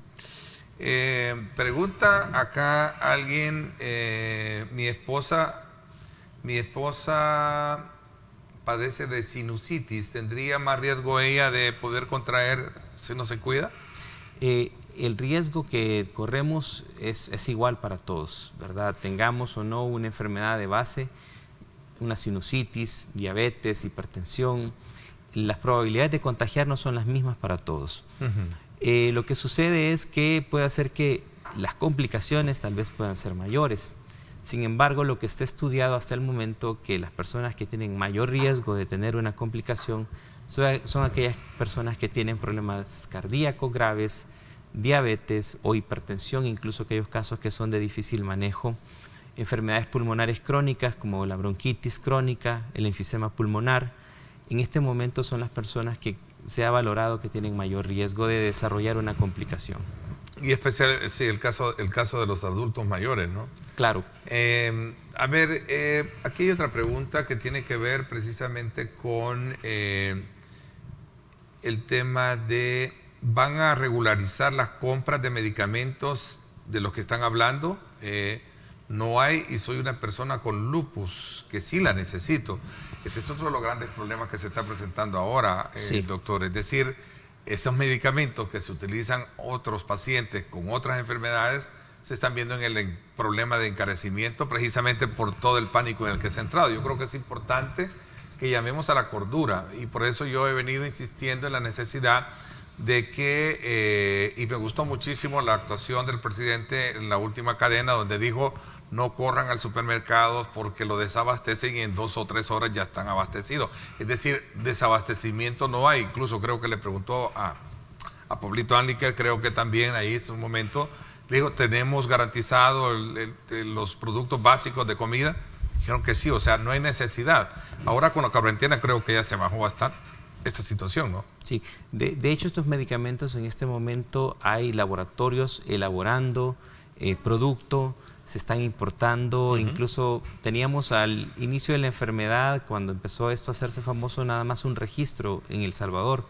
Pregunta acá alguien, mi esposa padece de sinusitis, ¿tendría más riesgo ella de poder contraer si no se cuida? El riesgo que corremos es igual para todos, ¿verdad? Tengamos o no una enfermedad de base, una sinusitis, diabetes, hipertensión, las probabilidades de contagiarnos son las mismas para todos. Lo que sucede es que puede hacer que las complicaciones tal vez puedan ser mayores. Sin embargo, lo que está estudiado hasta el momento, que las personas que tienen mayor riesgo de tener una complicación son aquellas personas que tienen problemas cardíacos graves, diabetes o hipertensión, incluso aquellos casos que son de difícil manejo, enfermedades pulmonares crónicas como la bronquitis crónica, el enfisema pulmonar. En este momento son las personas que se ha valorado que tienen mayor riesgo de desarrollar una complicación. Y especial, sí, el caso de los adultos mayores, ¿no? Claro. A ver, aquí hay otra pregunta que tiene que ver precisamente con el tema de, ¿van a regularizar las compras de medicamentos de los que están hablando? No hay, y soy una persona con lupus, que sí la necesito. Este es otro de los grandes problemas que se está presentando ahora, sí, doctor. Es decir, esos medicamentos que se utilizan otros pacientes con otras enfermedades se están viendo en el problema de encarecimiento precisamente por todo el pánico en el que se ha entrado. Yo creo que es importante que llamemos a la cordura y por eso yo he venido insistiendo en la necesidad de que, y me gustó muchísimo la actuación del presidente en la última cadena donde dijo: no corran al supermercado porque lo desabastecen y en 2 o 3 horas ya están abastecidos. Es decir, desabastecimiento no hay. Incluso creo que le preguntó a Pablito Anliker, creo que también ahí es un momento, dijo: tenemos garantizado los productos básicos de comida. Dijeron que sí, o sea, no hay necesidad. Ahora con la cuarentena creo que ya se bajó bastante esta situación, ¿no? Sí, de hecho estos medicamentos en este momento hay laboratorios elaborando producto, se están importando, incluso teníamos al inicio de la enfermedad, cuando empezó esto a hacerse famoso, nada más un registro en El Salvador,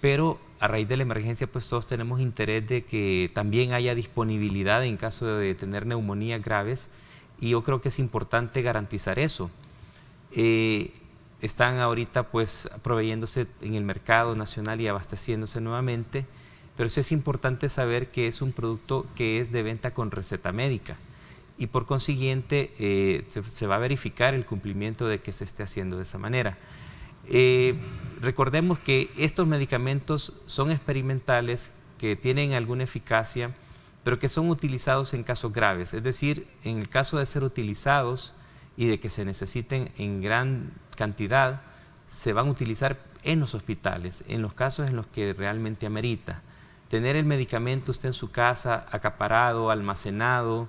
pero a raíz de la emergencia pues todos tenemos interés de que también haya disponibilidad en caso de tener neumonías graves y yo creo que es importante garantizar eso. Están ahorita pues proveyéndose en el mercado nacional y abasteciéndose nuevamente, pero sí es importante saber que es un producto que es de venta con receta médica y por consiguiente se va a verificar el cumplimiento de que se esté haciendo de esa manera. Recordemos que estos medicamentos son experimentales, que tienen alguna eficacia, pero que son utilizados en casos graves, es decir, en el caso de ser utilizados y de que se necesiten en gran cantidad, se van a utilizar en los hospitales, en los casos en los que realmente amerita. Tener el medicamento usted en su casa, acaparado, almacenado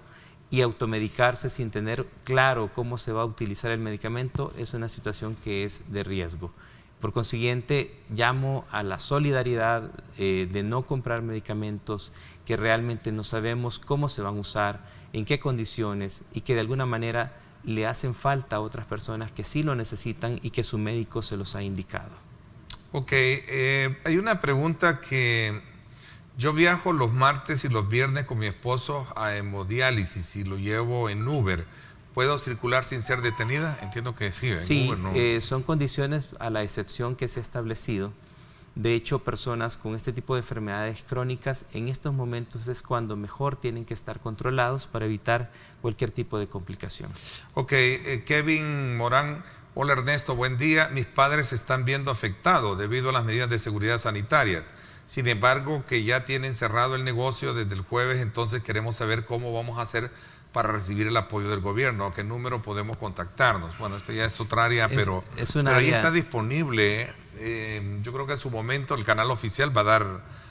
y automedicarse sin tener claro cómo se va a utilizar el medicamento es una situación que es de riesgo. Por consiguiente, llamo a la solidaridad de no comprar medicamentos que realmente no sabemos cómo se van a usar, en qué condiciones y que de alguna manera le hacen falta a otras personas que sí lo necesitan y que su médico se los ha indicado. Ok, hay una pregunta que yo viajo los martes y los viernes con mi esposo a hemodiálisis y lo llevo en Uber. ¿Puedo circular sin ser detenida? Entiendo que sí. Sí, Uber, ¿no? son condiciones a la excepción que se ha establecido. De hecho, personas con este tipo de enfermedades crónicas en estos momentos es cuando mejor tienen que estar controlados para evitar cualquier tipo de complicación. Ok, Kevin Morán. Hola Ernesto, buen día. Mis padres se están viendo afectados debido a las medidas de seguridad sanitarias. Sin embargo, que ya tienen cerrado el negocio desde el jueves, entonces queremos saber cómo vamos a hacer para recibir el apoyo del gobierno, a qué número podemos contactarnos. Bueno, esto ya es otra área, pero ahí está disponible. Yo creo que en su momento el canal oficial va a dar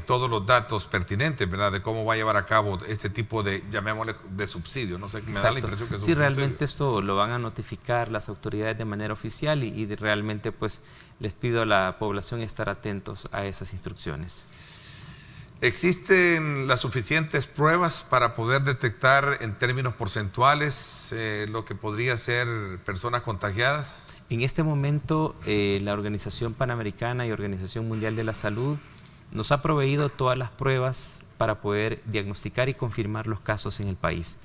todos los datos pertinentes, ¿verdad? De cómo va a llevar a cabo este tipo de, llamémosle, de subsidio. No sé, me da la impresión que es un subsidio. Realmente esto lo van a notificar las autoridades de manera oficial y realmente pues les pido a la población estar atentos a esas instrucciones. ¿Existen las suficientes pruebas para poder detectar en términos porcentuales lo que podría ser personas contagiadas? En este momento la Organización Panamericana y Organización Mundial de la Salud nos ha proveído todas las pruebas para poder diagnosticar y confirmar los casos en el país.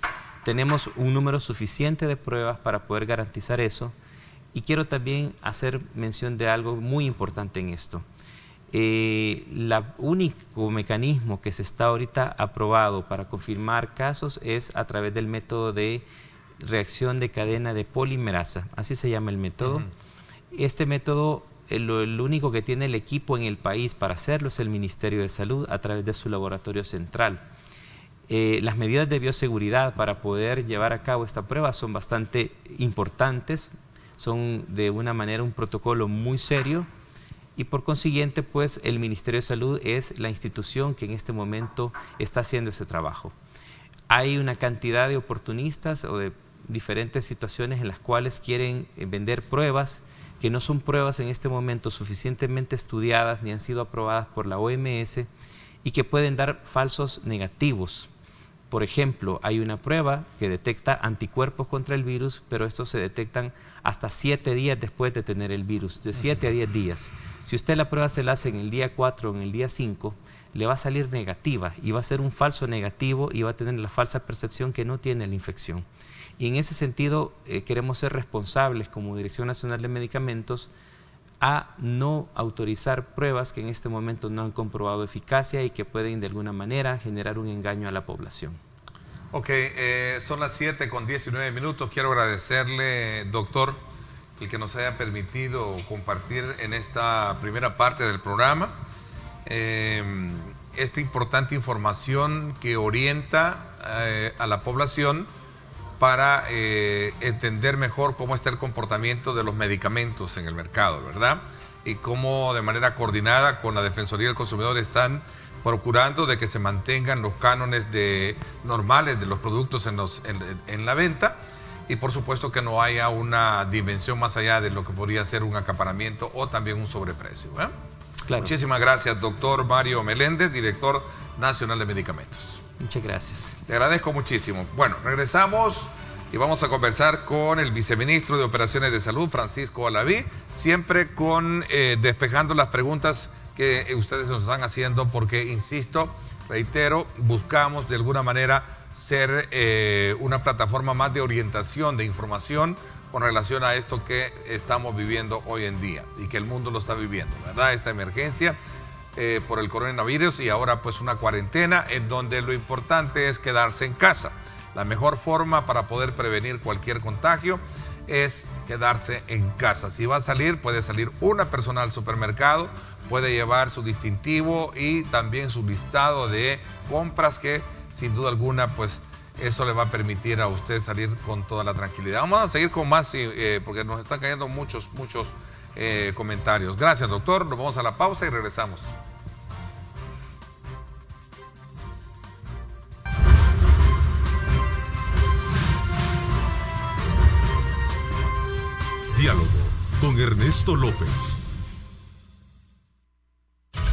Tenemos un número suficiente de pruebas para poder garantizar eso y quiero también hacer mención de algo muy importante en esto. El único mecanismo que se está ahorita aprobado para confirmar casos es a través del método de reacción de cadena de polimerasa, así se llama el método. Este método, el único que tiene el equipo en el país para hacerlo es el Ministerio de Salud a través de su laboratorio central. Las medidas de bioseguridad para poder llevar a cabo esta prueba son bastante importantes, son de una manera un protocolo muy serio y por consiguiente pues el Ministerio de Salud es la institución que en este momento está haciendo ese trabajo. Hay una cantidad de oportunistas o de diferentes situaciones en las cuales quieren vender pruebas que no son pruebas en este momento suficientemente estudiadas ni han sido aprobadas por la OMS y que pueden dar falsos negativos. Por ejemplo, hay una prueba que detecta anticuerpos contra el virus, pero estos se detectan hasta 7 días después de tener el virus, de 7 a 10 días. Si usted la prueba se la hace en el día 4 o en el día 5, le va a salir negativa y va a ser un falso negativo y va a tener la falsa percepción que no tiene la infección. Y en ese sentido queremos ser responsables como Dirección Nacional de Medicamentos a no autorizar pruebas que en este momento no han comprobado eficacia y que pueden de alguna manera generar un engaño a la población. Ok, son las 7:19. Quiero agradecerle, doctor, el que nos haya permitido compartir en esta primera parte del programa esta importante información que orienta a la población para entender mejor cómo está el comportamiento de los medicamentos en el mercado, ¿verdad? Y cómo de manera coordinada con la Defensoría del Consumidor están procurando de que se mantengan los cánones normales de los productos en la venta y por supuesto que no haya una dimensión más allá de lo que podría ser un acaparamiento o también un sobreprecio, ¿eh? Claro. Muchísimas gracias, doctor Mario Meléndez, director nacional de medicamentos. Muchas gracias. Te agradezco muchísimo. Bueno, regresamos y vamos a conversar con el viceministro de Operaciones de Salud, Francisco Alaví, siempre con despejando las preguntas que ustedes nos están haciendo, porque, insisto, reitero, buscamos de alguna manera ser una plataforma más de orientación, de información con relación a esto que estamos viviendo hoy en día y que el mundo lo está viviendo, ¿verdad? Esta emergencia por el coronavirus y ahora pues una cuarentena en donde lo importante es quedarse en casa. La mejor forma para poder prevenir cualquier contagio es quedarse en casa. Si va a salir, puede salir una persona al supermercado, puede llevar su distintivo y también su listado de compras que sin duda alguna pues eso le va a permitir a usted salir con toda la tranquilidad. Vamos a seguir con más porque nos están cayendo muchos comentarios. Gracias, doctor. Nos vamos a la pausa y regresamos. Diálogo con Ernesto López.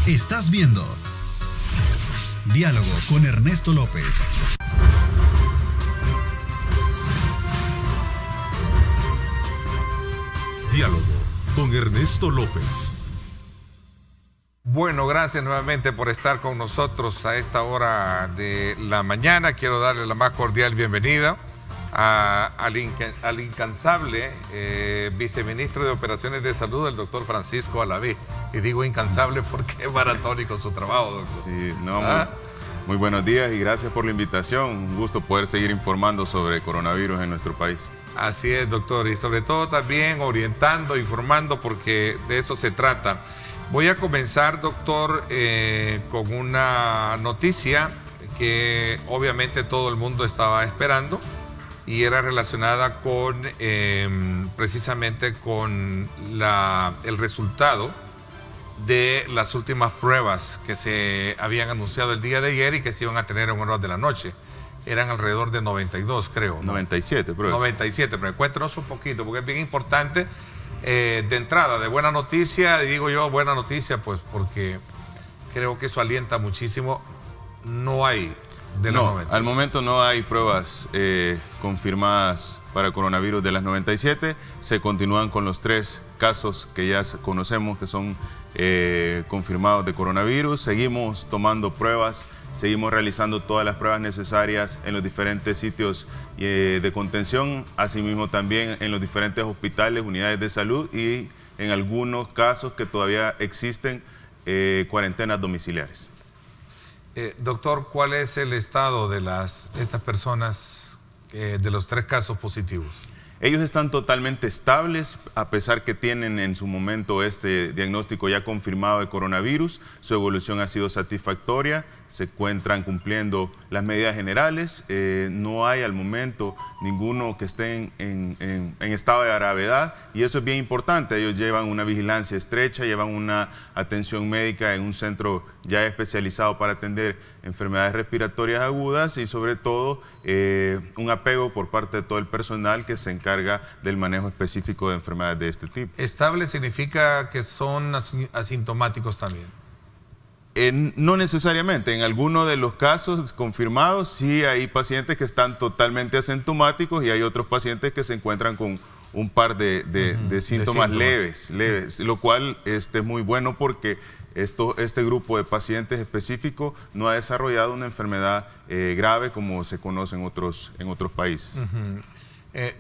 Estás viendo Diálogo con Ernesto López. Diálogo con Ernesto López. Bueno, gracias nuevamente por estar con nosotros a esta hora de la mañana. Quiero darle la más cordial bienvenida al incansable viceministro de Operaciones de Salud, el doctor Francisco Alaví. Y digo incansable porque es maratónico su trabajo, doctor. Sí, no, muy buenos días y gracias por la invitación. Un gusto poder seguir informando sobre coronavirus en nuestro país. Así es, doctor, y sobre todo también orientando, informando, porque de eso se trata. Voy a comenzar, doctor, con una noticia que obviamente todo el mundo estaba esperando y era relacionada con precisamente con el resultado de las últimas pruebas que se habían anunciado el día de ayer y que se iban a tener en horas de la noche. Eran alrededor de 92, creo, ¿no? 97 pruebas. 97, pero cuéntanos un poquito, porque es bien importante. De entrada, de buena noticia, digo yo buena noticia, pues porque creo que eso alienta muchísimo. No hay de los 90. Al momento no hay pruebas confirmadas para coronavirus de las 97. Se continúan con los 3 casos que ya conocemos que son confirmados de coronavirus. Seguimos tomando pruebas, seguimos realizando todas las pruebas necesarias en los diferentes sitios de contención, asimismo también en los diferentes hospitales, unidades de salud y en algunos casos que todavía existen cuarentenas domiciliares. Doctor, ¿cuál es el estado de estas personas, de los 3 casos positivos? Ellos están totalmente estables, a pesar que tienen en su momento este diagnóstico ya confirmado de coronavirus. Su evolución ha sido satisfactoria, se encuentran cumpliendo las medidas generales. No hay al momento ninguno que esté en estado de gravedad y eso es bien importante. Ellos llevan una vigilancia estrecha, llevan una atención médica en un centro ya especializado para atender enfermedades respiratorias agudas y sobre todo un apego por parte de todo el personal que se encarga del manejo específico de enfermedades de este tipo. ¿Estable significa que son asintomáticos también? No necesariamente, en algunos de los casos confirmados sí hay pacientes que están totalmente asintomáticos y hay otros pacientes que se encuentran con un par de síntomas leves, lo cual es muy bueno porque este grupo de pacientes específico no ha desarrollado una enfermedad grave como se conoce en otros países.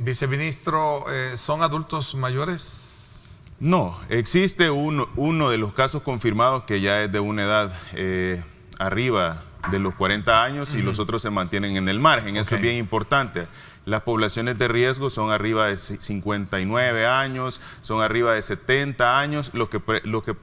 Viceministro, ¿son adultos mayores? No, existe uno de los casos confirmados que ya es de una edad arriba de los 40 años y los otros se mantienen en el margen. Eso es bien importante. Las poblaciones de riesgo son arriba de 59 años, son arriba de 70 años, lo que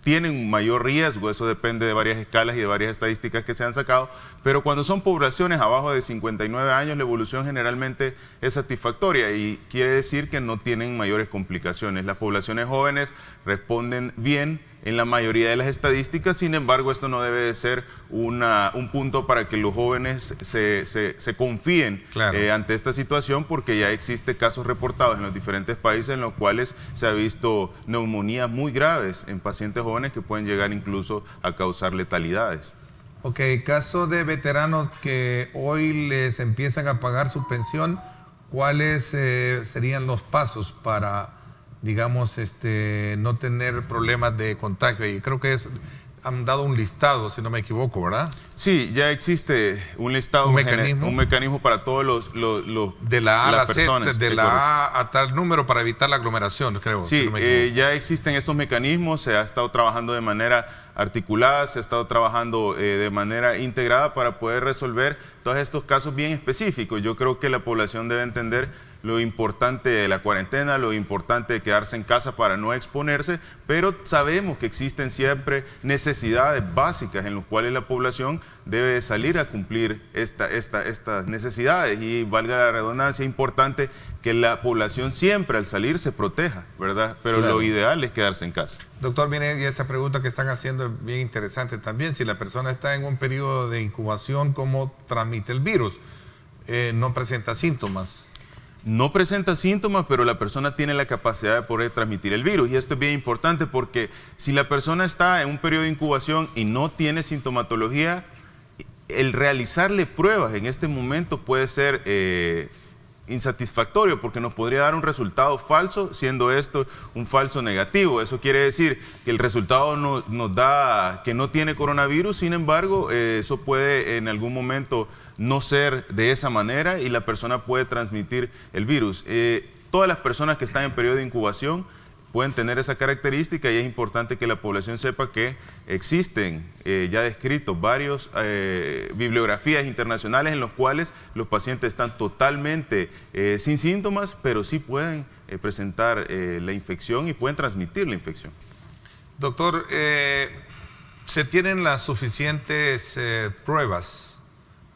tienen un mayor riesgo. Eso depende de varias escalas y de varias estadísticas que se han sacado, pero cuando son poblaciones abajo de 59 años, la evolución generalmente es satisfactoria y quiere decir que no tienen mayores complicaciones. Las poblaciones jóvenes responden bien en la mayoría de las estadísticas, sin embargo, esto no debe de ser un punto para que los jóvenes se confíen ante esta situación, porque ya existe casos reportados en los diferentes países en los cuales se ha visto neumonías muy graves en pacientes jóvenes que pueden llegar incluso a causar letalidades. Ok, caso de veteranos que hoy les empiezan a pagar su pensión, ¿cuáles serían los pasos para, digamos, no tener problemas de contagio? Y creo que han dado un listado, si no me equivoco, ¿verdad? Sí, ya existe un listado, un mecanismo para todos los de la A a la personas. Z, de la A a tal número para evitar la aglomeración, creo. Sí, si no me equivoco. ya existen estos mecanismos, se ha estado trabajando de manera articulada, se ha estado trabajando de manera integrada para poder resolver todos estos casos bien específicos. Yo creo que la población debe entender lo importante de la cuarentena, lo importante de quedarse en casa para no exponerse, pero sabemos que existen siempre necesidades básicas en las cuales la población debe salir a cumplir estas necesidades y, valga la redundancia, es importante que la población siempre al salir se proteja, ¿verdad? Pero lo ideal es quedarse en casa. Doctor, viene y esa pregunta que están haciendo es bien interesante también. Si la persona está en un periodo de incubación, ¿cómo transmite el virus? No presenta síntomas. No presenta síntomas, pero la persona tiene la capacidad de poder transmitir el virus. Y esto es bien importante porque si la persona está en un periodo de incubación y no tiene sintomatología, el realizarle pruebas en este momento puede ser insatisfactorio porque nos podría dar un resultado falso, siendo esto un falso negativo. Eso quiere decir que el resultado nos da que no tiene coronavirus, sin embargo, eso puede en algún momento no ser de esa manera y la persona puede transmitir el virus. Todas las personas que están en periodo de incubación pueden tener esa característica y es importante que la población sepa que existen ya descritos varios bibliografías internacionales en los cuales los pacientes están totalmente sin síntomas, pero sí pueden presentar la infección y pueden transmitir la infección. Doctor, ¿se tienen las suficientes pruebas?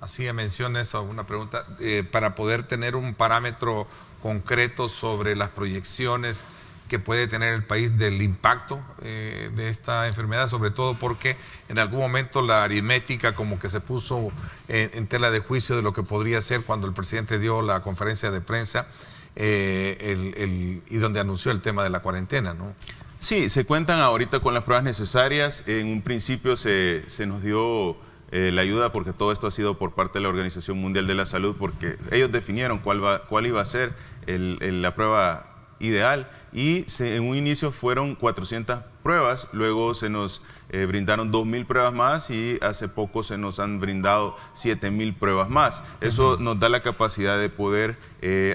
Hacía menciones a una pregunta, para poder tener un parámetro concreto sobre las proyecciones que puede tener el país del impacto de esta enfermedad, sobre todo porque en algún momento la aritmética como que se puso en tela de juicio de lo que podría ser cuando el presidente dio la conferencia de prensa y donde anunció el tema de la cuarentena, ¿no? Sí, se cuentan ahorita con las pruebas necesarias. En un principio se nos dio la ayuda porque todo esto ha sido por parte de la Organización Mundial de la Salud, porque ellos definieron cuál iba a ser la prueba ideal y en un inicio fueron 400 pruebas, luego se nos brindaron 2.000 pruebas más y hace poco se nos han brindado 7.000 pruebas más. Eso nos da la capacidad de poder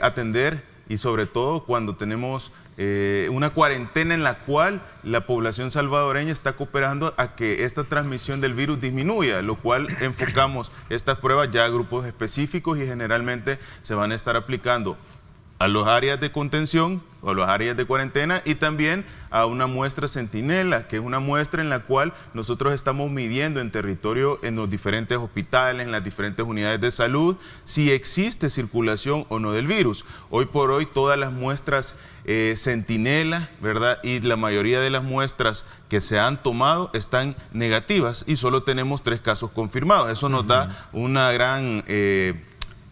atender y sobre todo cuando tenemos una cuarentena en la cual la población salvadoreña está cooperando a que esta transmisión del virus disminuya, lo cual enfocamos estas pruebas ya a grupos específicos y generalmente se van a estar aplicando a las áreas de contención o a las áreas de cuarentena y también a una muestra centinela, que es una muestra en la cual nosotros estamos midiendo en territorio, en los diferentes hospitales, en las diferentes unidades de salud, si existe circulación o no del virus. Hoy por hoy todas las muestras centinela, ¿verdad? Y la mayoría de las muestras que se han tomado están negativas y solo tenemos 3 casos confirmados. Eso nos da una gran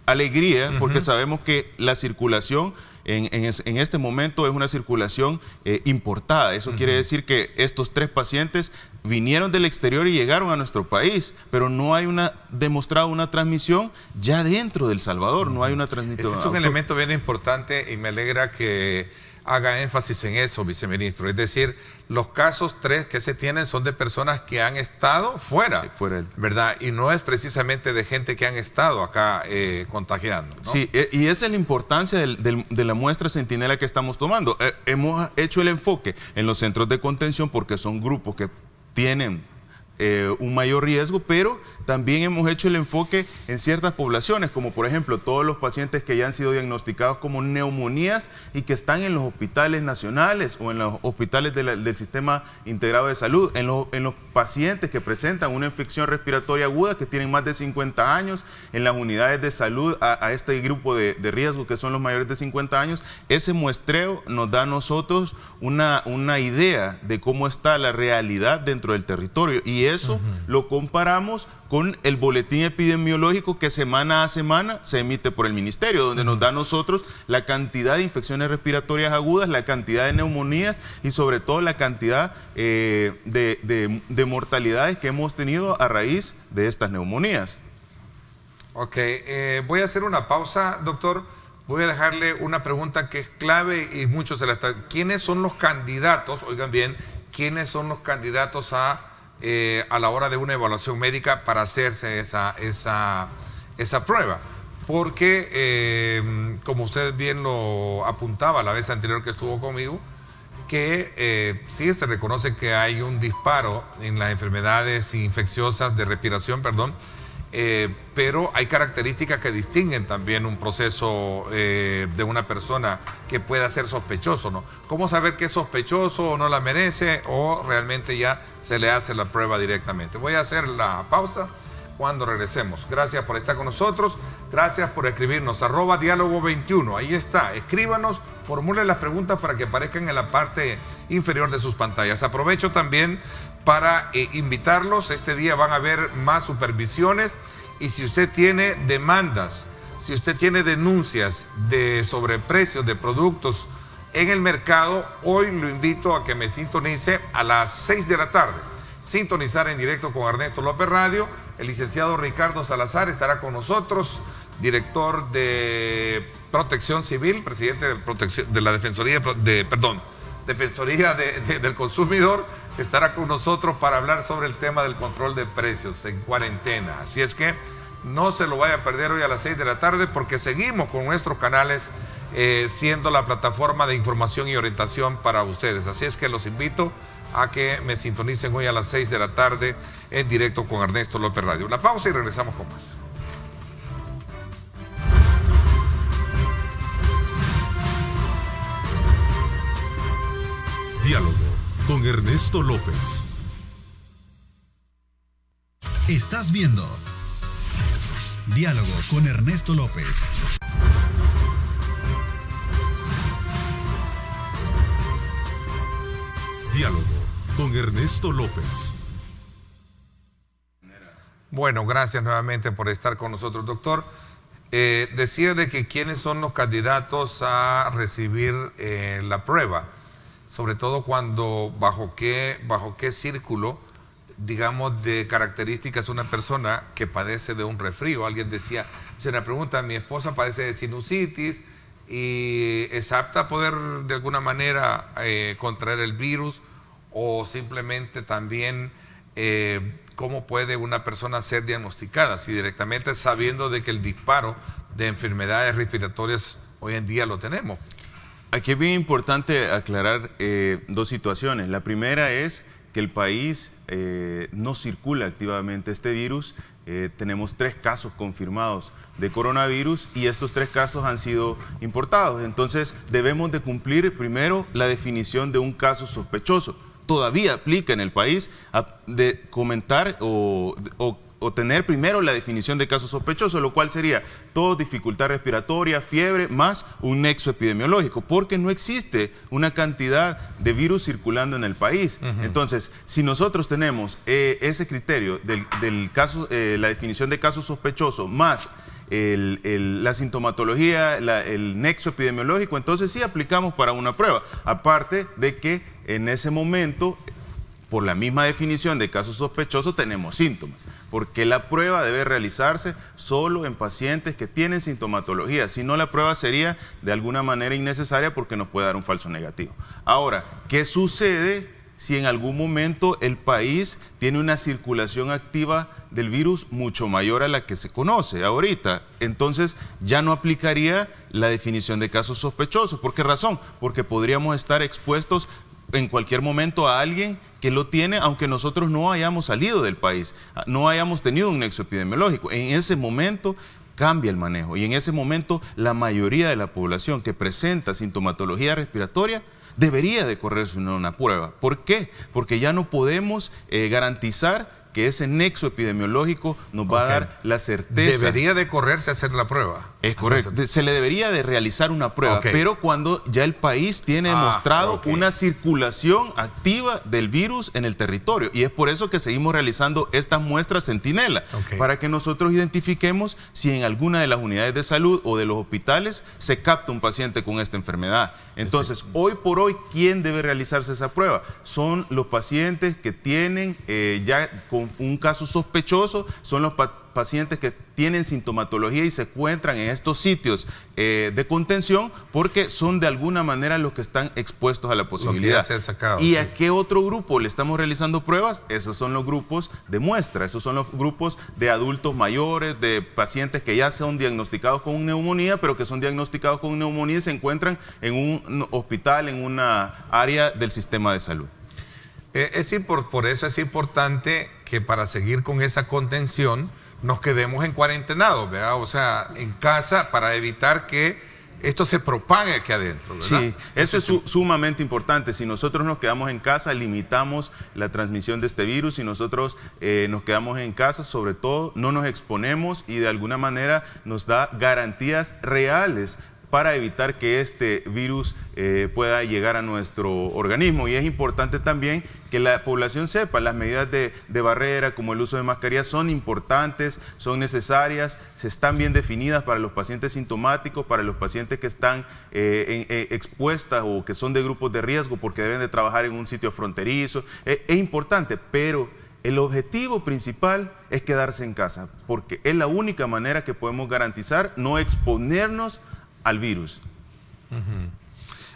alegría porque sabemos que la circulación en este momento es una circulación importada. Eso quiere decir que estos 3 pacientes vinieron del exterior y llegaron a nuestro país, pero no hay demostrado una transmisión ya dentro de El Salvador, no hay una transmisión. Ese es un elemento bien importante y me alegra que haga énfasis en eso, viceministro. Es decir, los casos 3 que se tienen son de personas que han estado fuera, ¿verdad? Y no es precisamente de gente que han estado acá contagiando, ¿no? Sí, y esa es la importancia de la muestra centinela que estamos tomando. Hemos hecho el enfoque en los centros de contención porque son grupos que tienen un mayor riesgo, pero también hemos hecho el enfoque en ciertas poblaciones, como por ejemplo todos los pacientes que ya han sido diagnosticados como neumonías y que están en los hospitales nacionales o en los hospitales del Sistema Integrado de Salud, en los pacientes que presentan una infección respiratoria aguda, que tienen más de 50 años, en las unidades de salud a este grupo de riesgo que son los mayores de 50 años. Ese muestreo nos da a nosotros una idea de cómo está la realidad dentro del territorio y eso lo comparamos con el boletín epidemiológico que semana a semana se emite por el ministerio, donde nos da a nosotros la cantidad de infecciones respiratorias agudas, la cantidad de neumonías y sobre todo la cantidad de mortalidades que hemos tenido a raíz de estas neumonías. Ok, voy a hacer una pausa, doctor. Voy a dejarle una pregunta que es clave y muchos se la están... ¿Quiénes son los candidatos, oigan bien, quiénes son los candidatos a la hora de una evaluación médica para hacerse esa prueba? Porque, como usted bien lo apuntaba la vez anterior que estuvo conmigo, que sí se reconoce que hay un disparo en las enfermedades infecciosas de respiración, pero hay características que distinguen también un proceso de una persona que pueda ser sospechoso, ¿no? ¿Cómo saber que es sospechoso o no la merece o realmente ya se le hace la prueba directamente? Voy a hacer la pausa cuando regresemos. Gracias por estar con nosotros, gracias por escribirnos, @diálogo21, ahí está, escríbanos, formulen las preguntas para que aparezcan en la parte inferior de sus pantallas. Aprovecho también para invitarlos, este día van a haber más supervisiones y si usted tiene demandas, si usted tiene denuncias de sobreprecios de productos en el mercado, hoy lo invito a que me sintonice a las 6 de la tarde. Sintonizar en directo con Ernesto López Radio. El licenciado Ricardo Salazar estará con nosotros, director de Protección Civil, presidente de la Defensoría del Consumidor, estará con nosotros para hablar sobre el tema del control de precios en cuarentena. Así es que no se lo vaya a perder hoy a las 6 de la tarde, porque seguimos con nuestros canales siendo la plataforma de información y orientación para ustedes. Así es que los invito a que me sintonicen hoy a las 6 de la tarde en directo con Ernesto López Radio. Una pausa y regresamos con más. Diálogo con Ernesto López. Estás viendo Diálogo con Ernesto López. Diálogo con Ernesto López. Bueno, gracias nuevamente por estar con nosotros, doctor. Decía de que quiénes son los candidatos a recibir la prueba, sobre todo cuando bajo qué círculo, digamos, de características una persona que padece de un resfrío. Alguien decía, se me pregunta, mi esposa padece de sinusitis y es apta a poder de alguna manera contraer el virus, o simplemente también cómo puede una persona ser diagnosticada, si directamente sabiendo de que el disparo de enfermedades respiratorias hoy en día lo tenemos. Aquí es bien importante aclarar dos situaciones. La primera es que el país no circula activamente este virus. Tenemos 3 casos confirmados de coronavirus y estos 3 casos han sido importados. Entonces debemos de cumplir primero la definición de un caso sospechoso. Todavía aplica en el país de comentar o tener primero la definición de caso sospechoso, lo cual sería todo dificultad respiratoria, fiebre, más un nexo epidemiológico, porque no existe una cantidad de virus circulando en el país. Entonces, si nosotros tenemos ese criterio del caso, la definición de caso sospechoso, más la sintomatología, el nexo epidemiológico, entonces sí aplicamos para una prueba. Aparte de que en ese momento, por la misma definición de caso sospechoso, tenemos síntomas, porque la prueba debe realizarse solo en pacientes que tienen sintomatología. Si no, la prueba sería de alguna manera innecesaria porque nos puede dar un falso negativo. Ahora, ¿qué sucede si en algún momento el país tiene una circulación activa del virus mucho mayor a la que se conoce ahorita? Entonces ya no aplicaría la definición de casos sospechosos. ¿Por qué razón? Porque podríamos estar expuestos en cualquier momento a alguien que lo tiene, aunque nosotros no hayamos salido del país, no hayamos tenido un nexo epidemiológico. En ese momento cambia el manejo y en ese momento la mayoría de la población que presenta sintomatología respiratoria debería de correrse una prueba. ¿Por qué? Porque ya no podemos garantizar que ese nexo epidemiológico nos va a dar la certeza. ¿Debería de correrse a hacer la prueba? Es correcto. Se le debería de realizar una prueba, pero cuando ya el país tiene demostrado una circulación activa del virus en el territorio. Y es por eso que seguimos realizando estas muestras centinela, para que nosotros identifiquemos si en alguna de las unidades de salud o de los hospitales se capta un paciente con esta enfermedad. Entonces, hoy por hoy, ¿quién debe realizarse esa prueba? Son los pacientes que tienen ya con un caso sospechoso, son los pacientes que tienen sintomatología y se encuentran en estos sitios de contención, porque son de alguna manera los que están expuestos a la posibilidad. ¿Y a qué otro grupo le estamos realizando pruebas? Esos son los grupos de muestra, esos son los grupos de adultos mayores, de pacientes que ya son diagnosticados con neumonía, pero que son diagnosticados con neumonía y se encuentran en un hospital, en una área del sistema de salud. Por eso es importante que para seguir con esa contención nos quedemos en cuarentenados, ¿verdad? O sea, en casa, para evitar que esto se propague aquí adentro, ¿verdad? Sí, eso es sumamente importante. Si nosotros nos quedamos en casa, limitamos la transmisión de este virus. Si nosotros nos quedamos en casa, sobre todo, no nos exponemos y de alguna manera nos da garantías reales para evitar que este virus pueda llegar a nuestro organismo. Y es importante también que la población sepa las medidas de barrera, como el uso de mascarillas, son importantes, son necesarias, están bien definidas para los pacientes sintomáticos, para los pacientes que están expuestas o que son de grupos de riesgo porque deben de trabajar en un sitio fronterizo. Es importante, pero el objetivo principal es quedarse en casa, porque es la única manera que podemos garantizar no exponernos al virus.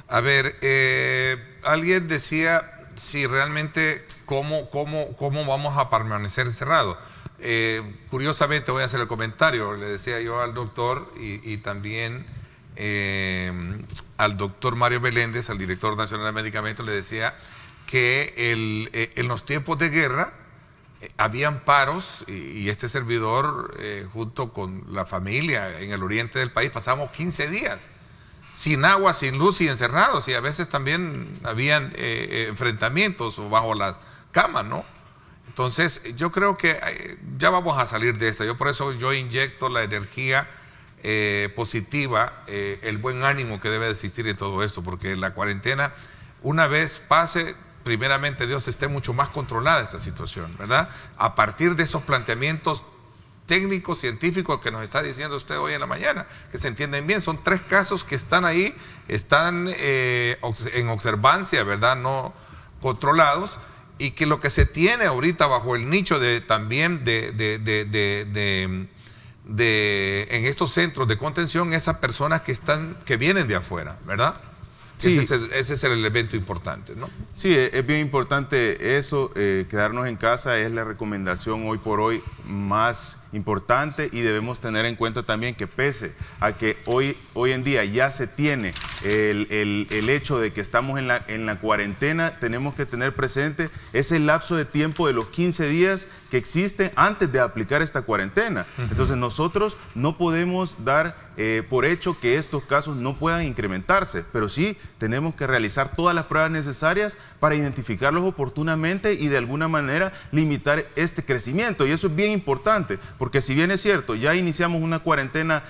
A ver, alguien decía si realmente cómo vamos a permanecer encerrados. Curiosamente voy a hacer el comentario, le decía yo al doctor y también al doctor Mario Meléndez, al director nacional de medicamentos, le decía que en los tiempos de guerra habían paros y este servidor junto con la familia en el oriente del país pasamos 15 días sin agua, sin luz y encerrados, y a veces también habían enfrentamientos bajo las camas, ¿no? Entonces yo creo que ya vamos a salir de esta. Por eso yo inyecto la energía positiva, el buen ánimo que debe de existir en todo esto, porque la cuarentena, una vez pase, primeramente Dios, esté mucho más controlada esta situación, ¿verdad? A partir de esos planteamientos técnicos, científicos que nos está diciendo usted hoy en la mañana, que se entienden bien, son 3 casos que están ahí, están en observancia, ¿verdad? No controlados, y que lo que se tiene ahorita bajo el nicho también en estos centros de contención, esas personas que vienen de afuera, ¿verdad? Sí. Ese es el elemento importante, ¿no? Sí, es bien importante eso, quedarnos en casa es la recomendación hoy por hoy más importante, y debemos tener en cuenta también que pese a que hoy en día ya se tiene el hecho de que estamos en la cuarentena, tenemos que tener presente ese lapso de tiempo de los 15 días que existe antes de aplicar esta cuarentena. Entonces nosotros no podemos dar por hecho que estos casos no puedan incrementarse, pero sí tenemos que realizar todas las pruebas necesarias para identificarlos oportunamente y de alguna manera limitar este crecimiento. Y eso es bien importante, porque si bien es cierto, ya iniciamos una cuarentena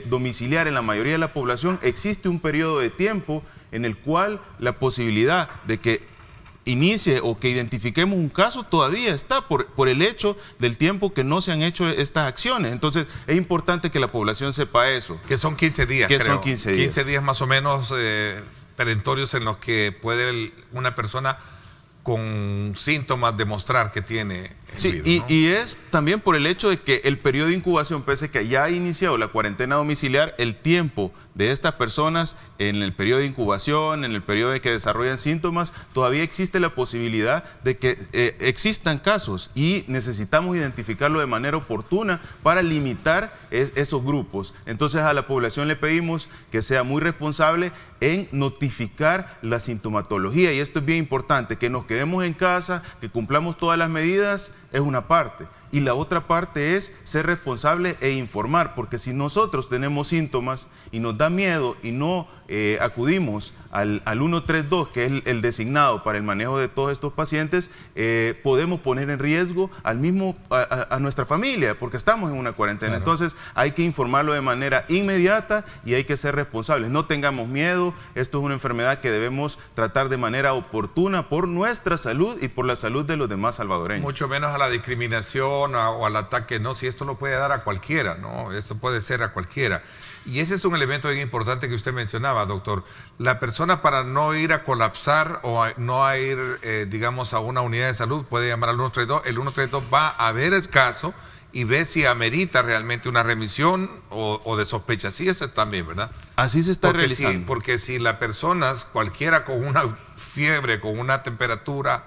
domiciliar en la mayoría de la población, existe un periodo de tiempo en el cual la posibilidad de que inicie o que identifiquemos un caso todavía está por el hecho del tiempo que no se han hecho estas acciones. Entonces es importante que la población sepa eso. Que son 15 días, que creo. Son 15 días. 15 días más o menos perentorios en los que puede una persona con síntomas demostrar que tiene el virus, ¿no? Y es también por el hecho de que el periodo de incubación, pese a que ya ha iniciado la cuarentena domiciliar, el tiempo de estas personas en el periodo de incubación, en el periodo de que desarrollan síntomas, todavía existe la posibilidad de que existan casos, y necesitamos identificarlo de manera oportuna para limitar esos grupos. Entonces a la población le pedimos que sea muy responsable en notificar la sintomatología, y esto es bien importante, que nos quedemos en casa, que cumplamos todas las medidas, es una parte. Y la otra parte es ser responsable e informar, porque si nosotros tenemos síntomas y nos da miedo y no acudimos al 132, que es el designado para el manejo de todos estos pacientes, podemos poner en riesgo a nuestra familia, porque estamos en una cuarentena. Claro. Entonces hay que informarlo de manera inmediata y hay que ser responsables. No tengamos miedo, esto es una enfermedad que debemos tratar de manera oportuna por nuestra salud y por la salud de los demás salvadoreños. Mucho menos a la discriminación o al ataque, no, si esto lo puede dar a cualquiera, ¿no? Esto puede ser a cualquiera. Y ese es un elemento bien importante que usted mencionaba, doctor. La persona, para no ir a colapsar o no a ir, digamos, a una unidad de salud, puede llamar al 132. El 132 va a ver el caso y ve si amerita realmente una remisión o de sospecha. Sí, ese también, ¿verdad? Así se está realizando. Sí, porque si la persona, cualquiera con una fiebre, con una temperatura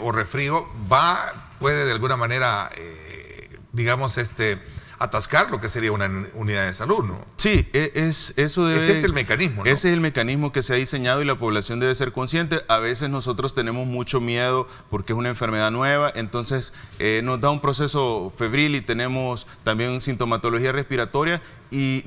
o resfrío, puede de alguna manera, digamos, atascar lo que sería una unidad de salud, ¿no? Sí, eso debe... Ese es el mecanismo, ¿no? Ese es el mecanismo que se ha diseñado y la población debe ser consciente. A veces nosotros tenemos mucho miedo porque es una enfermedad nueva, entonces nos da un proceso febril y tenemos también sintomatología respiratoria y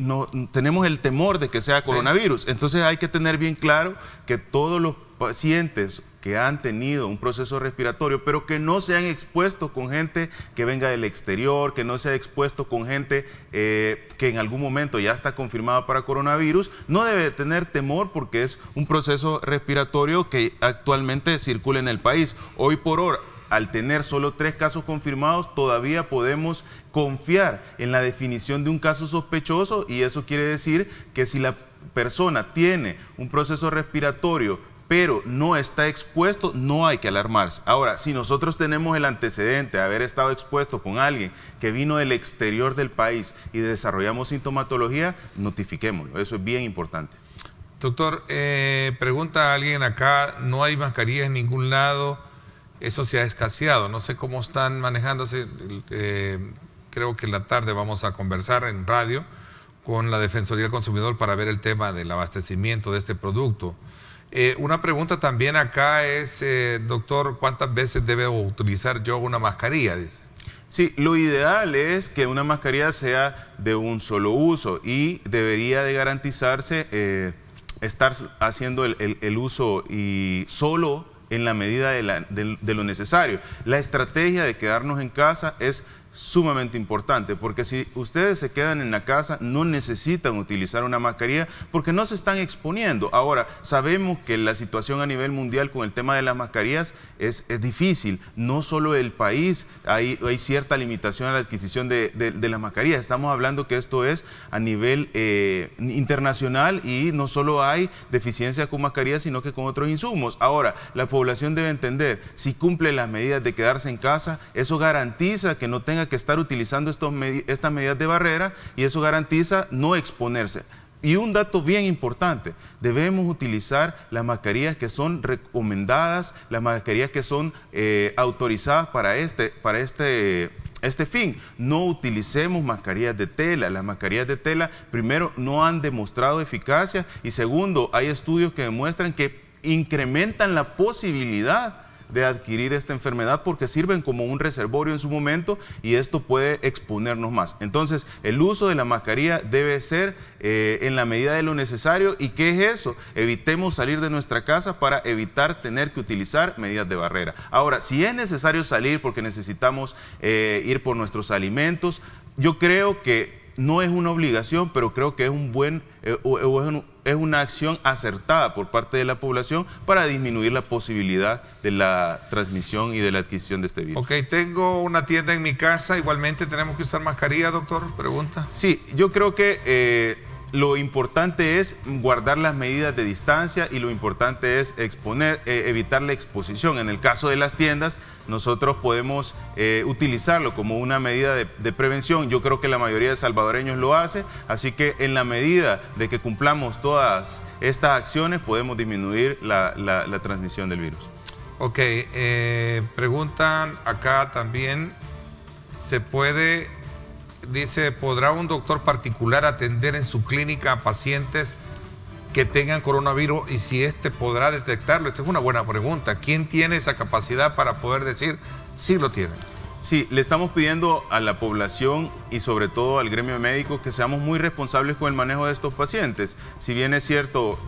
tenemos el temor de que sea coronavirus. Entonces hay que tener bien claro que todos los pacientes que han tenido un proceso respiratorio, pero que no se han expuesto con gente que venga del exterior, que no se ha expuesto con gente que en algún momento ya está confirmada para coronavirus, no debe tener temor porque es un proceso respiratorio que actualmente circula en el país. Hoy por hoy, al tener solo 3 casos confirmados, todavía podemos confiar en la definición de un caso sospechoso, y eso quiere decir que si la persona tiene un proceso respiratorio pero no está expuesto, no hay que alarmarse. Ahora, si nosotros tenemos el antecedente de haber estado expuesto con alguien que vino del exterior del país y desarrollamos sintomatología, notifiquémoslo. Eso es bien importante. Doctor, pregunta a alguien acá, no hay mascarilla en ningún lado, eso se ha escaseado, no sé cómo están manejándose, creo que en la tarde vamos a conversar en radio con la Defensoría del Consumidor para ver el tema del abastecimiento de este producto. Una pregunta también acá es, doctor, ¿cuántas veces debo utilizar yo una mascarilla? Dice. Sí, lo ideal es que una mascarilla sea de un solo uso y debería de garantizarse estar haciendo el uso y solo en la medida de lo necesario. La estrategia de quedarnos en casa es sumamente importante, porque si ustedes se quedan en la casa no necesitan utilizar una mascarilla porque no se están exponiendo. Ahora, sabemos que la situación a nivel mundial con el tema de las mascarillas es difícil. No solo el país, hay cierta limitación a la adquisición de las mascarillas. Estamos hablando que esto es a nivel internacional y no solo hay deficiencia con mascarillas, sino que con otros insumos. Ahora, la población debe entender, si cumple las medidas de quedarse en casa, eso garantiza que no tenga que estar utilizando estas medidas de barrera y eso garantiza no exponerse. Y un dato bien importante, debemos utilizar las mascarillas que son recomendadas, las mascarillas que son autorizadas para este fin. No utilicemos mascarillas de tela. Las mascarillas de tela, primero, no han demostrado eficacia y segundo, hay estudios que demuestran que incrementan la posibilidad de adquirir esta enfermedad porque sirven como un reservorio en su momento y esto puede exponernos más. Entonces, el uso de la mascarilla debe ser en la medida de lo necesario. ¿Y qué es eso? Evitemos salir de nuestra casa para evitar tener que utilizar medidas de barrera. Ahora, si es necesario salir porque necesitamos ir por nuestros alimentos, yo creo que no es una obligación, pero creo que es una acción acertada por parte de la población para disminuir la posibilidad de la transmisión y de la adquisición de este virus. Ok, tengo una tienda en mi casa, igualmente tenemos que usar mascarilla, doctor, pregunta. Sí, yo creo que lo importante es guardar las medidas de distancia y lo importante es evitar la exposición. En el caso de las tiendas, nosotros podemos utilizarlo como una medida de prevención. Yo creo que la mayoría de salvadoreños lo hace, así que en la medida de que cumplamos todas estas acciones, podemos disminuir la transmisión del virus. Ok, preguntan acá también, ¿se puede... Dice, ¿podrá un doctor particular atender en su clínica a pacientes que tengan coronavirus y si podrá detectarlo? Esta es una buena pregunta. ¿Quién tiene esa capacidad para poder decir si lo tiene? Sí, le estamos pidiendo a la población y sobre todo al gremio médico que seamos muy responsables con el manejo de estos pacientes. Si bien es cierto,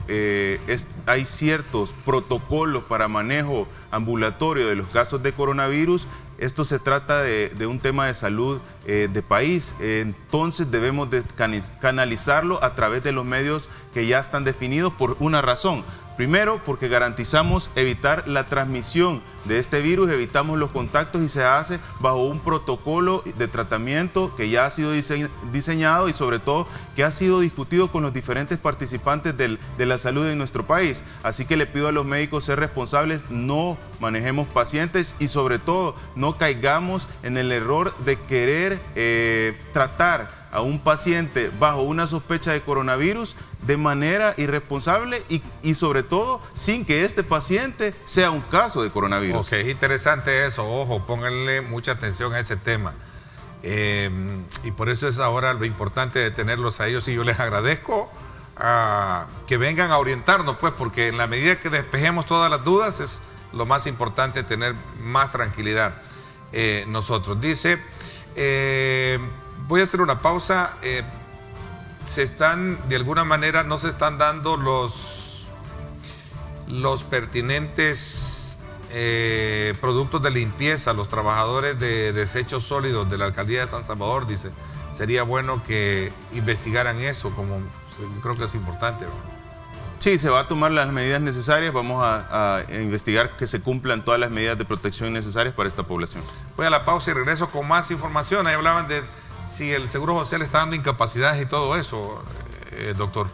hay ciertos protocolos para manejo ambulatorio de los casos de coronavirus, esto se trata de un tema de salud de país, entonces debemos de canalizarlo a través de los medios que ya están definidos por una razón. Primero, porque garantizamos evitar la transmisión de este virus, evitamos los contactos y se hace bajo un protocolo de tratamiento que ya ha sido diseñado y sobre todo que ha sido discutido con los diferentes participantes de la salud en nuestro país. Así que le pido a los médicos ser responsables, no manejemos pacientes y sobre todo no caigamos en el error de querer tratar a un paciente bajo una sospecha de coronavirus de manera irresponsable y sobre todo sin que este paciente sea un caso de coronavirus. Ok, es interesante eso, ojo, pónganle mucha atención a ese tema. Y por eso es ahora lo importante de tenerlos a ellos y yo les agradezco que vengan a orientarnos, pues, porque en la medida que despejemos todas las dudas es lo más importante tener más tranquilidad nosotros. Dice... voy a hacer una pausa. De alguna manera, no se están dando los pertinentes productos de limpieza a los trabajadores de desechos sólidos de la alcaldía de San Salvador. Dice, sería bueno que investigaran eso, como creo que es importante, ¿no? Sí, se va a tomar las medidas necesarias, vamos a investigar que se cumplan todas las medidas de protección necesarias para esta población. Voy a la pausa y regreso con más información. Ahí hablaban de si el Seguro Social está dando incapacidades y todo eso, doctor.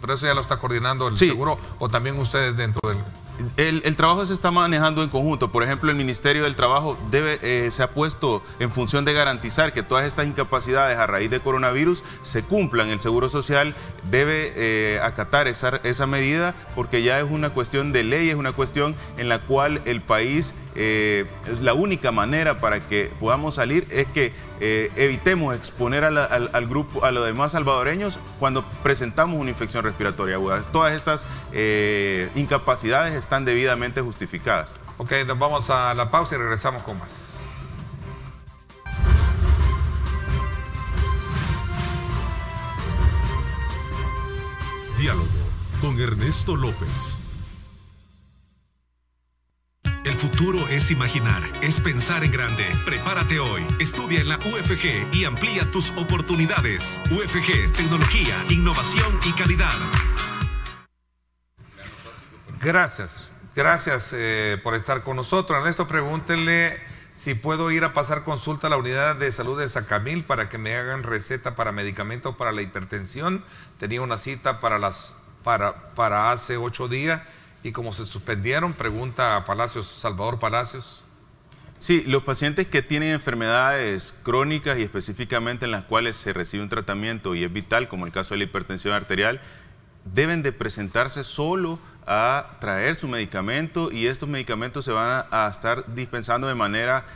Pero eso ya lo está coordinando el seguro o también ustedes dentro del... El trabajo se está manejando en conjunto. Por ejemplo, el Ministerio del Trabajo se ha puesto en función de garantizar que todas estas incapacidades a raíz de coronavirus se cumplan. El Seguro Social debe acatar esa medida, porque ya es una cuestión de ley, es una cuestión en la cual el país, la única manera para que podamos salir es que evitemos exponer al grupo, a los demás salvadoreños cuando presentamos una infección respiratoria aguda. Todas estas incapacidades están debidamente justificadas. Ok, nos vamos a la pausa y regresamos con más. Diálogo con Ernesto López. El futuro es imaginar, es pensar en grande. Prepárate hoy, estudia en la UFG y amplía tus oportunidades. UFG, tecnología, innovación y calidad. Gracias por estar con nosotros. Ernesto, pregúntenle si puedo ir a pasar consulta a la unidad de salud de Sacamil para que me hagan receta para medicamentos para la hipertensión. Tenía una cita para hace 8 días y como se suspendieron, pregunta a Salvador Palacios. Sí, los pacientes que tienen enfermedades crónicas y específicamente en las cuales se recibe un tratamiento y es vital, como el caso de la hipertensión arterial, deben de presentarse solo a traer su medicamento, y estos medicamentos se van a estar dispensando de manera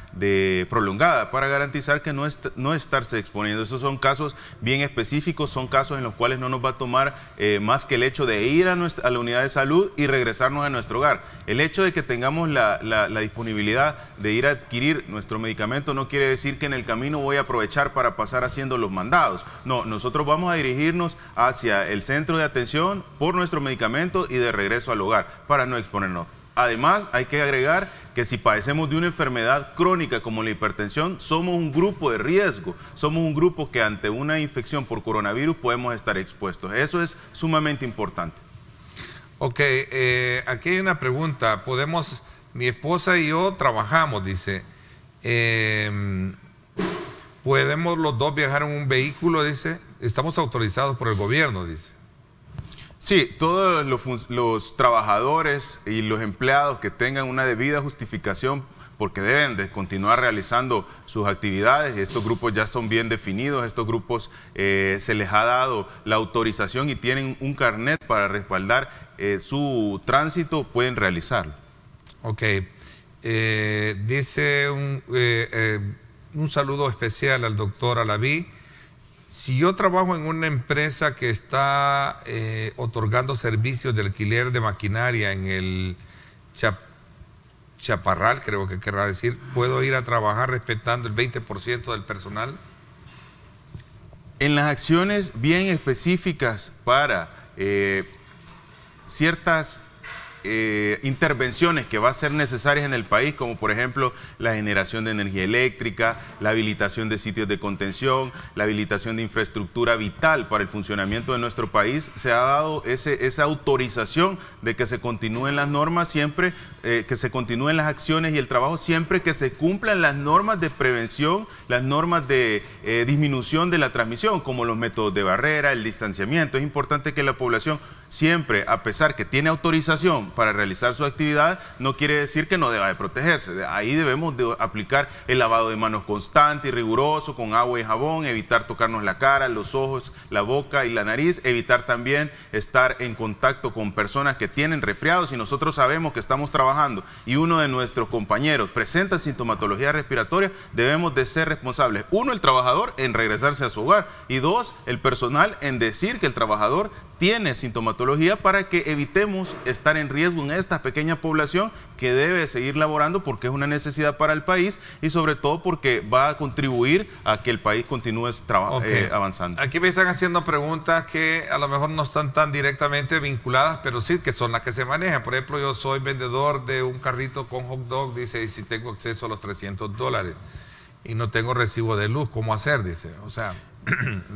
prolongada para garantizar que no estarse exponiendo. Esos son casos bien específicos, son casos en los cuales no nos va a tomar más que el hecho de ir a la unidad de salud y regresarnos a nuestro hogar. El hecho de que tengamos la disponibilidad de ir a adquirir nuestro medicamento no quiere decir que en el camino voy a aprovechar para pasar haciendo los mandados. No, nosotros vamos a dirigirnos hacia el centro de atención por nuestro medicamento y de regreso al hogar para no exponernos. Además, hay que agregar que si padecemos de una enfermedad crónica como la hipertensión, somos un grupo de riesgo, somos un grupo que ante una infección por coronavirus podemos estar expuestos. Eso es sumamente importante. Ok, aquí hay una pregunta. Mi esposa y yo trabajamos, dice, ¿podemos los dos viajar en un vehículo? Dice, estamos autorizados por el gobierno, dice. Sí, todos los trabajadores y los empleados que tengan una debida justificación, porque deben de continuar realizando sus actividades, y estos grupos ya son bien definidos, estos grupos se les ha dado la autorización y tienen un carnet para respaldar su tránsito, pueden realizarlo. Ok, dice un saludo especial al doctor Alaví. Si yo trabajo en una empresa que está otorgando servicios de alquiler de maquinaria en el Chaparral, creo que querrá decir, ¿puedo ir a trabajar respetando el 20% del personal? En las acciones bien específicas para ciertas intervenciones que va a ser necesarias en el país, como por ejemplo la generación de energía eléctrica, la habilitación de sitios de contención, la habilitación de infraestructura vital para el funcionamiento de nuestro país, se ha dado esa autorización de que se continúen las normas siempre, que se continúen las acciones y el trabajo siempre que se cumplan las normas de prevención, las normas de disminución de la transmisión, como los métodos de barrera, el distanciamiento. Es importante que la población siempre, a pesar que tiene autorización para realizar su actividad, no quiere decir que no deba de protegerse. Ahí debemos de aplicar el lavado de manos constante y riguroso con agua y jabón, evitar tocarnos la cara, los ojos, la boca y la nariz, evitar también estar en contacto con personas que tienen resfriados. Si nosotros sabemos que estamos trabajando y uno de nuestros compañeros presenta sintomatología respiratoria, debemos de ser responsables. Uno, el trabajador en regresarse a su hogar, y dos, el personal en decir que el trabajador tiene sintomatología, para que evitemos estar en riesgo en esta pequeña población que debe seguir laborando porque es una necesidad para el país y sobre todo porque va a contribuir a que el país continúe avanzando. Aquí me están haciendo preguntas que a lo mejor no están tan directamente vinculadas, pero sí que son las que se manejan. Por ejemplo, yo soy vendedor de un carrito con hot dog, dice, y si tengo acceso a los $300 y no tengo recibo de luz, ¿cómo hacer? Dice, o sea...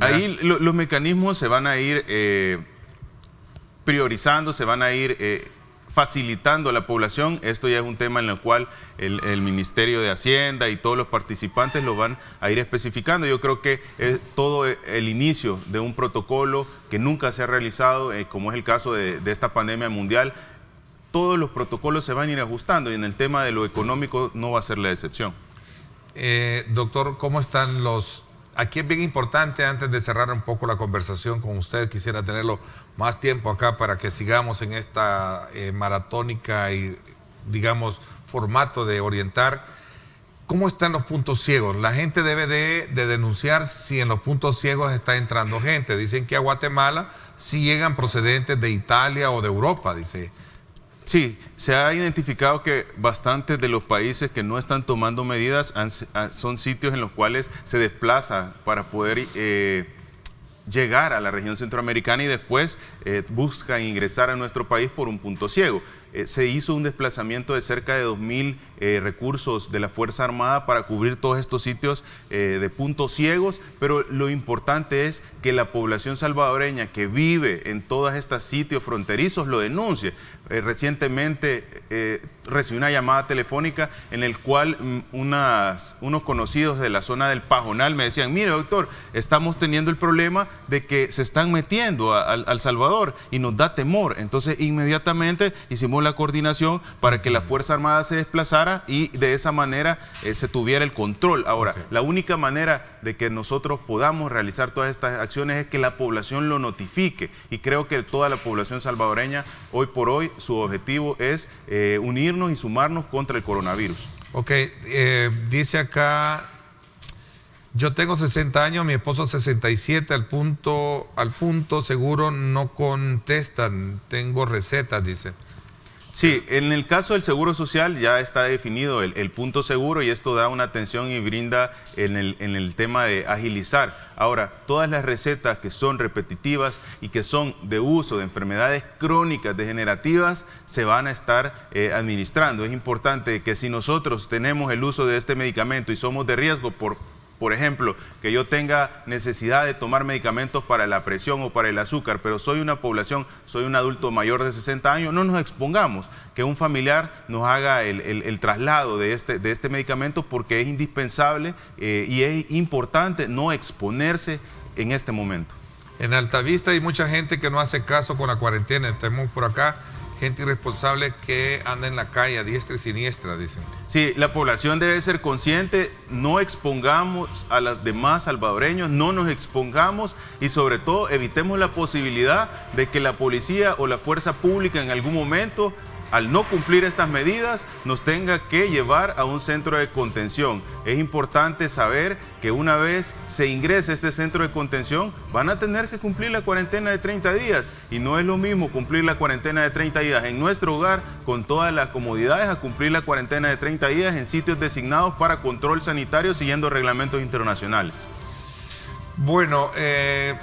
Ahí los mecanismos se van a ir priorizando, se van a ir facilitando a la población. Esto ya es un tema en el cual el Ministerio de Hacienda y todos los participantes lo van a ir especificando. Yo creo que es todo el inicio de un protocolo que nunca se ha realizado, como es el caso de esta pandemia mundial. todos los protocolos se van a ir ajustando y en el tema de lo económico no va a ser la excepción. Doctor, ¿cómo están los...? Aquí es bien importante, antes de cerrar un poco la conversación con usted, quisiera tenerlo más tiempo acá para que sigamos en esta maratónica y, digamos, formato de orientar. ¿Cómo están los puntos ciegos? La gente debe de denunciar si en los puntos ciegos está entrando gente. Dicen que a Guatemala sí llegan procedentes de Italia o de Europa, dice. Sí, se ha identificado que bastantes de los países que no están tomando medidas son sitios en los cuales se desplaza para poder llegar a la región centroamericana y después buscan ingresar a nuestro país por un punto ciego. Se hizo un desplazamiento de cerca de 2.000 recursos de la Fuerza Armada para cubrir todos estos sitios de puntos ciegos, pero lo importante es que la población salvadoreña que vive en todos estos sitios fronterizos lo denuncie. Recientemente recibí una llamada telefónica en el cual unos conocidos de la zona del Pajonal me decían: mire, doctor, estamos teniendo el problema de que se están metiendo al Salvador y nos da temor. Entonces inmediatamente hicimos la coordinación para que la Fuerza Armada se desplazara y de esa manera se tuviera el control. Ahora, la única manera de que nosotros podamos realizar todas estas acciones es que la población lo notifique, y creo que toda la población salvadoreña hoy por hoy su objetivo es unirnos y sumarnos contra el coronavirus. Ok, dice acá, yo tengo 60 años, mi esposo 67, al punto seguro no contestan, tengo recetas, dice. Sí, en el caso del Seguro Social ya está definido el punto seguro y esto da una atención y brinda en el tema de agilizar. Ahora, todas las recetas que son repetitivas y que son de uso de enfermedades crónicas degenerativas se van a estar administrando. Es importante que si nosotros tenemos el uso de este medicamento y somos de riesgo por ejemplo, que yo tenga necesidad de tomar medicamentos para la presión o para el azúcar, pero soy una población, soy un adulto mayor de 60 años, no nos expongamos, que un familiar nos haga el traslado de este medicamento, porque es indispensable y es importante no exponerse en este momento. En Altavista hay mucha gente que no hace caso con la cuarentena. Tenemos por acá gente irresponsable que anda en la calle a diestra y siniestra, dicen. Sí, la población debe ser consciente, no expongamos a los demás salvadoreños, no nos expongamos y sobre todo evitemos la posibilidad de que la policía o la fuerza pública en algún momento, al no cumplir estas medidas, nos tenga que llevar a un centro de contención. Es importante saber que una vez se ingrese a este centro de contención, van a tener que cumplir la cuarentena de 30 días. Y no es lo mismo cumplir la cuarentena de 30 días en nuestro hogar, con todas las comodidades, a cumplir la cuarentena de 30 días en sitios designados para control sanitario, siguiendo reglamentos internacionales. Bueno,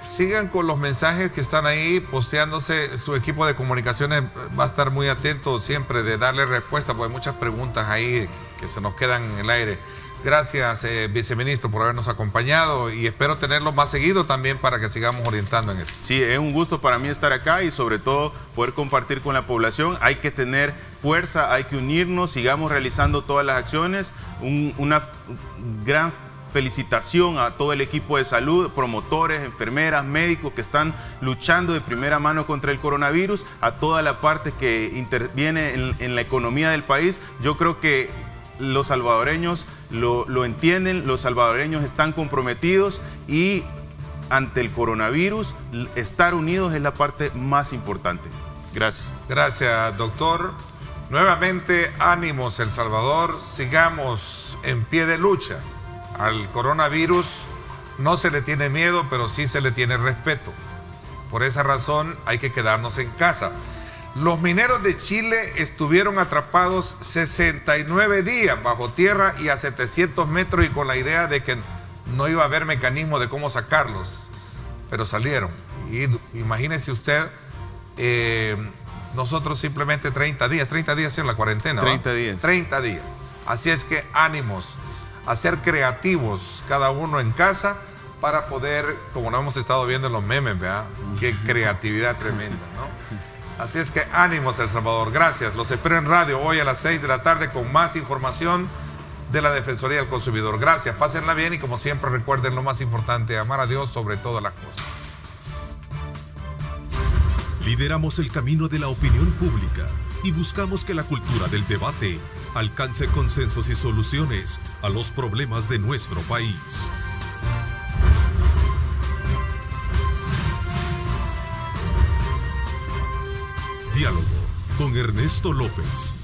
sigan con los mensajes que están ahí posteándose. Su equipo de comunicaciones va a estar muy atento siempre de darle respuesta, porque hay muchas preguntas ahí que se nos quedan en el aire. Gracias, viceministro, por habernos acompañado y espero tenerlo más seguido también para que sigamos orientando en esto. Sí, es un gusto para mí estar acá y sobre todo poder compartir con la población. Hay que tener fuerza, hay que unirnos, sigamos realizando todas las acciones. Una gran felicitación a todo el equipo de salud, promotores, enfermeras, médicos que están luchando de primera mano contra el coronavirus, a toda la parte que interviene en la economía del país. Yo creo que los salvadoreños lo entienden, los salvadoreños están comprometidos y ante el coronavirus estar unidos es la parte más importante. Gracias. Gracias, doctor. Nuevamente, ánimos, El Salvador, sigamos en pie de lucha. Al coronavirus no se le tiene miedo, pero sí se le tiene respeto. Por esa razón hay que quedarnos en casa. Los mineros de Chile estuvieron atrapados 69 días bajo tierra y a 700 metros y con la idea de que no iba a haber mecanismo de cómo sacarlos, pero salieron. Y imagínese usted, nosotros simplemente 30 días en la cuarentena. 30 días. 30 días. Así es que ánimos a ser creativos cada uno en casa para poder, como lo hemos estado viendo en los memes, ¿verdad? Qué creatividad tremenda, ¿no? Así es que ánimos, El Salvador. Gracias. Los espero en radio hoy a las 6 de la tarde con más información de la Defensoría del Consumidor. Gracias, pásenla bien y como siempre recuerden lo más importante, amar a Dios sobre todas las cosas. Lideramos el camino de la opinión pública. y buscamos que la cultura del debate alcance consensos y soluciones a los problemas de nuestro país. Diálogo con Ernesto López.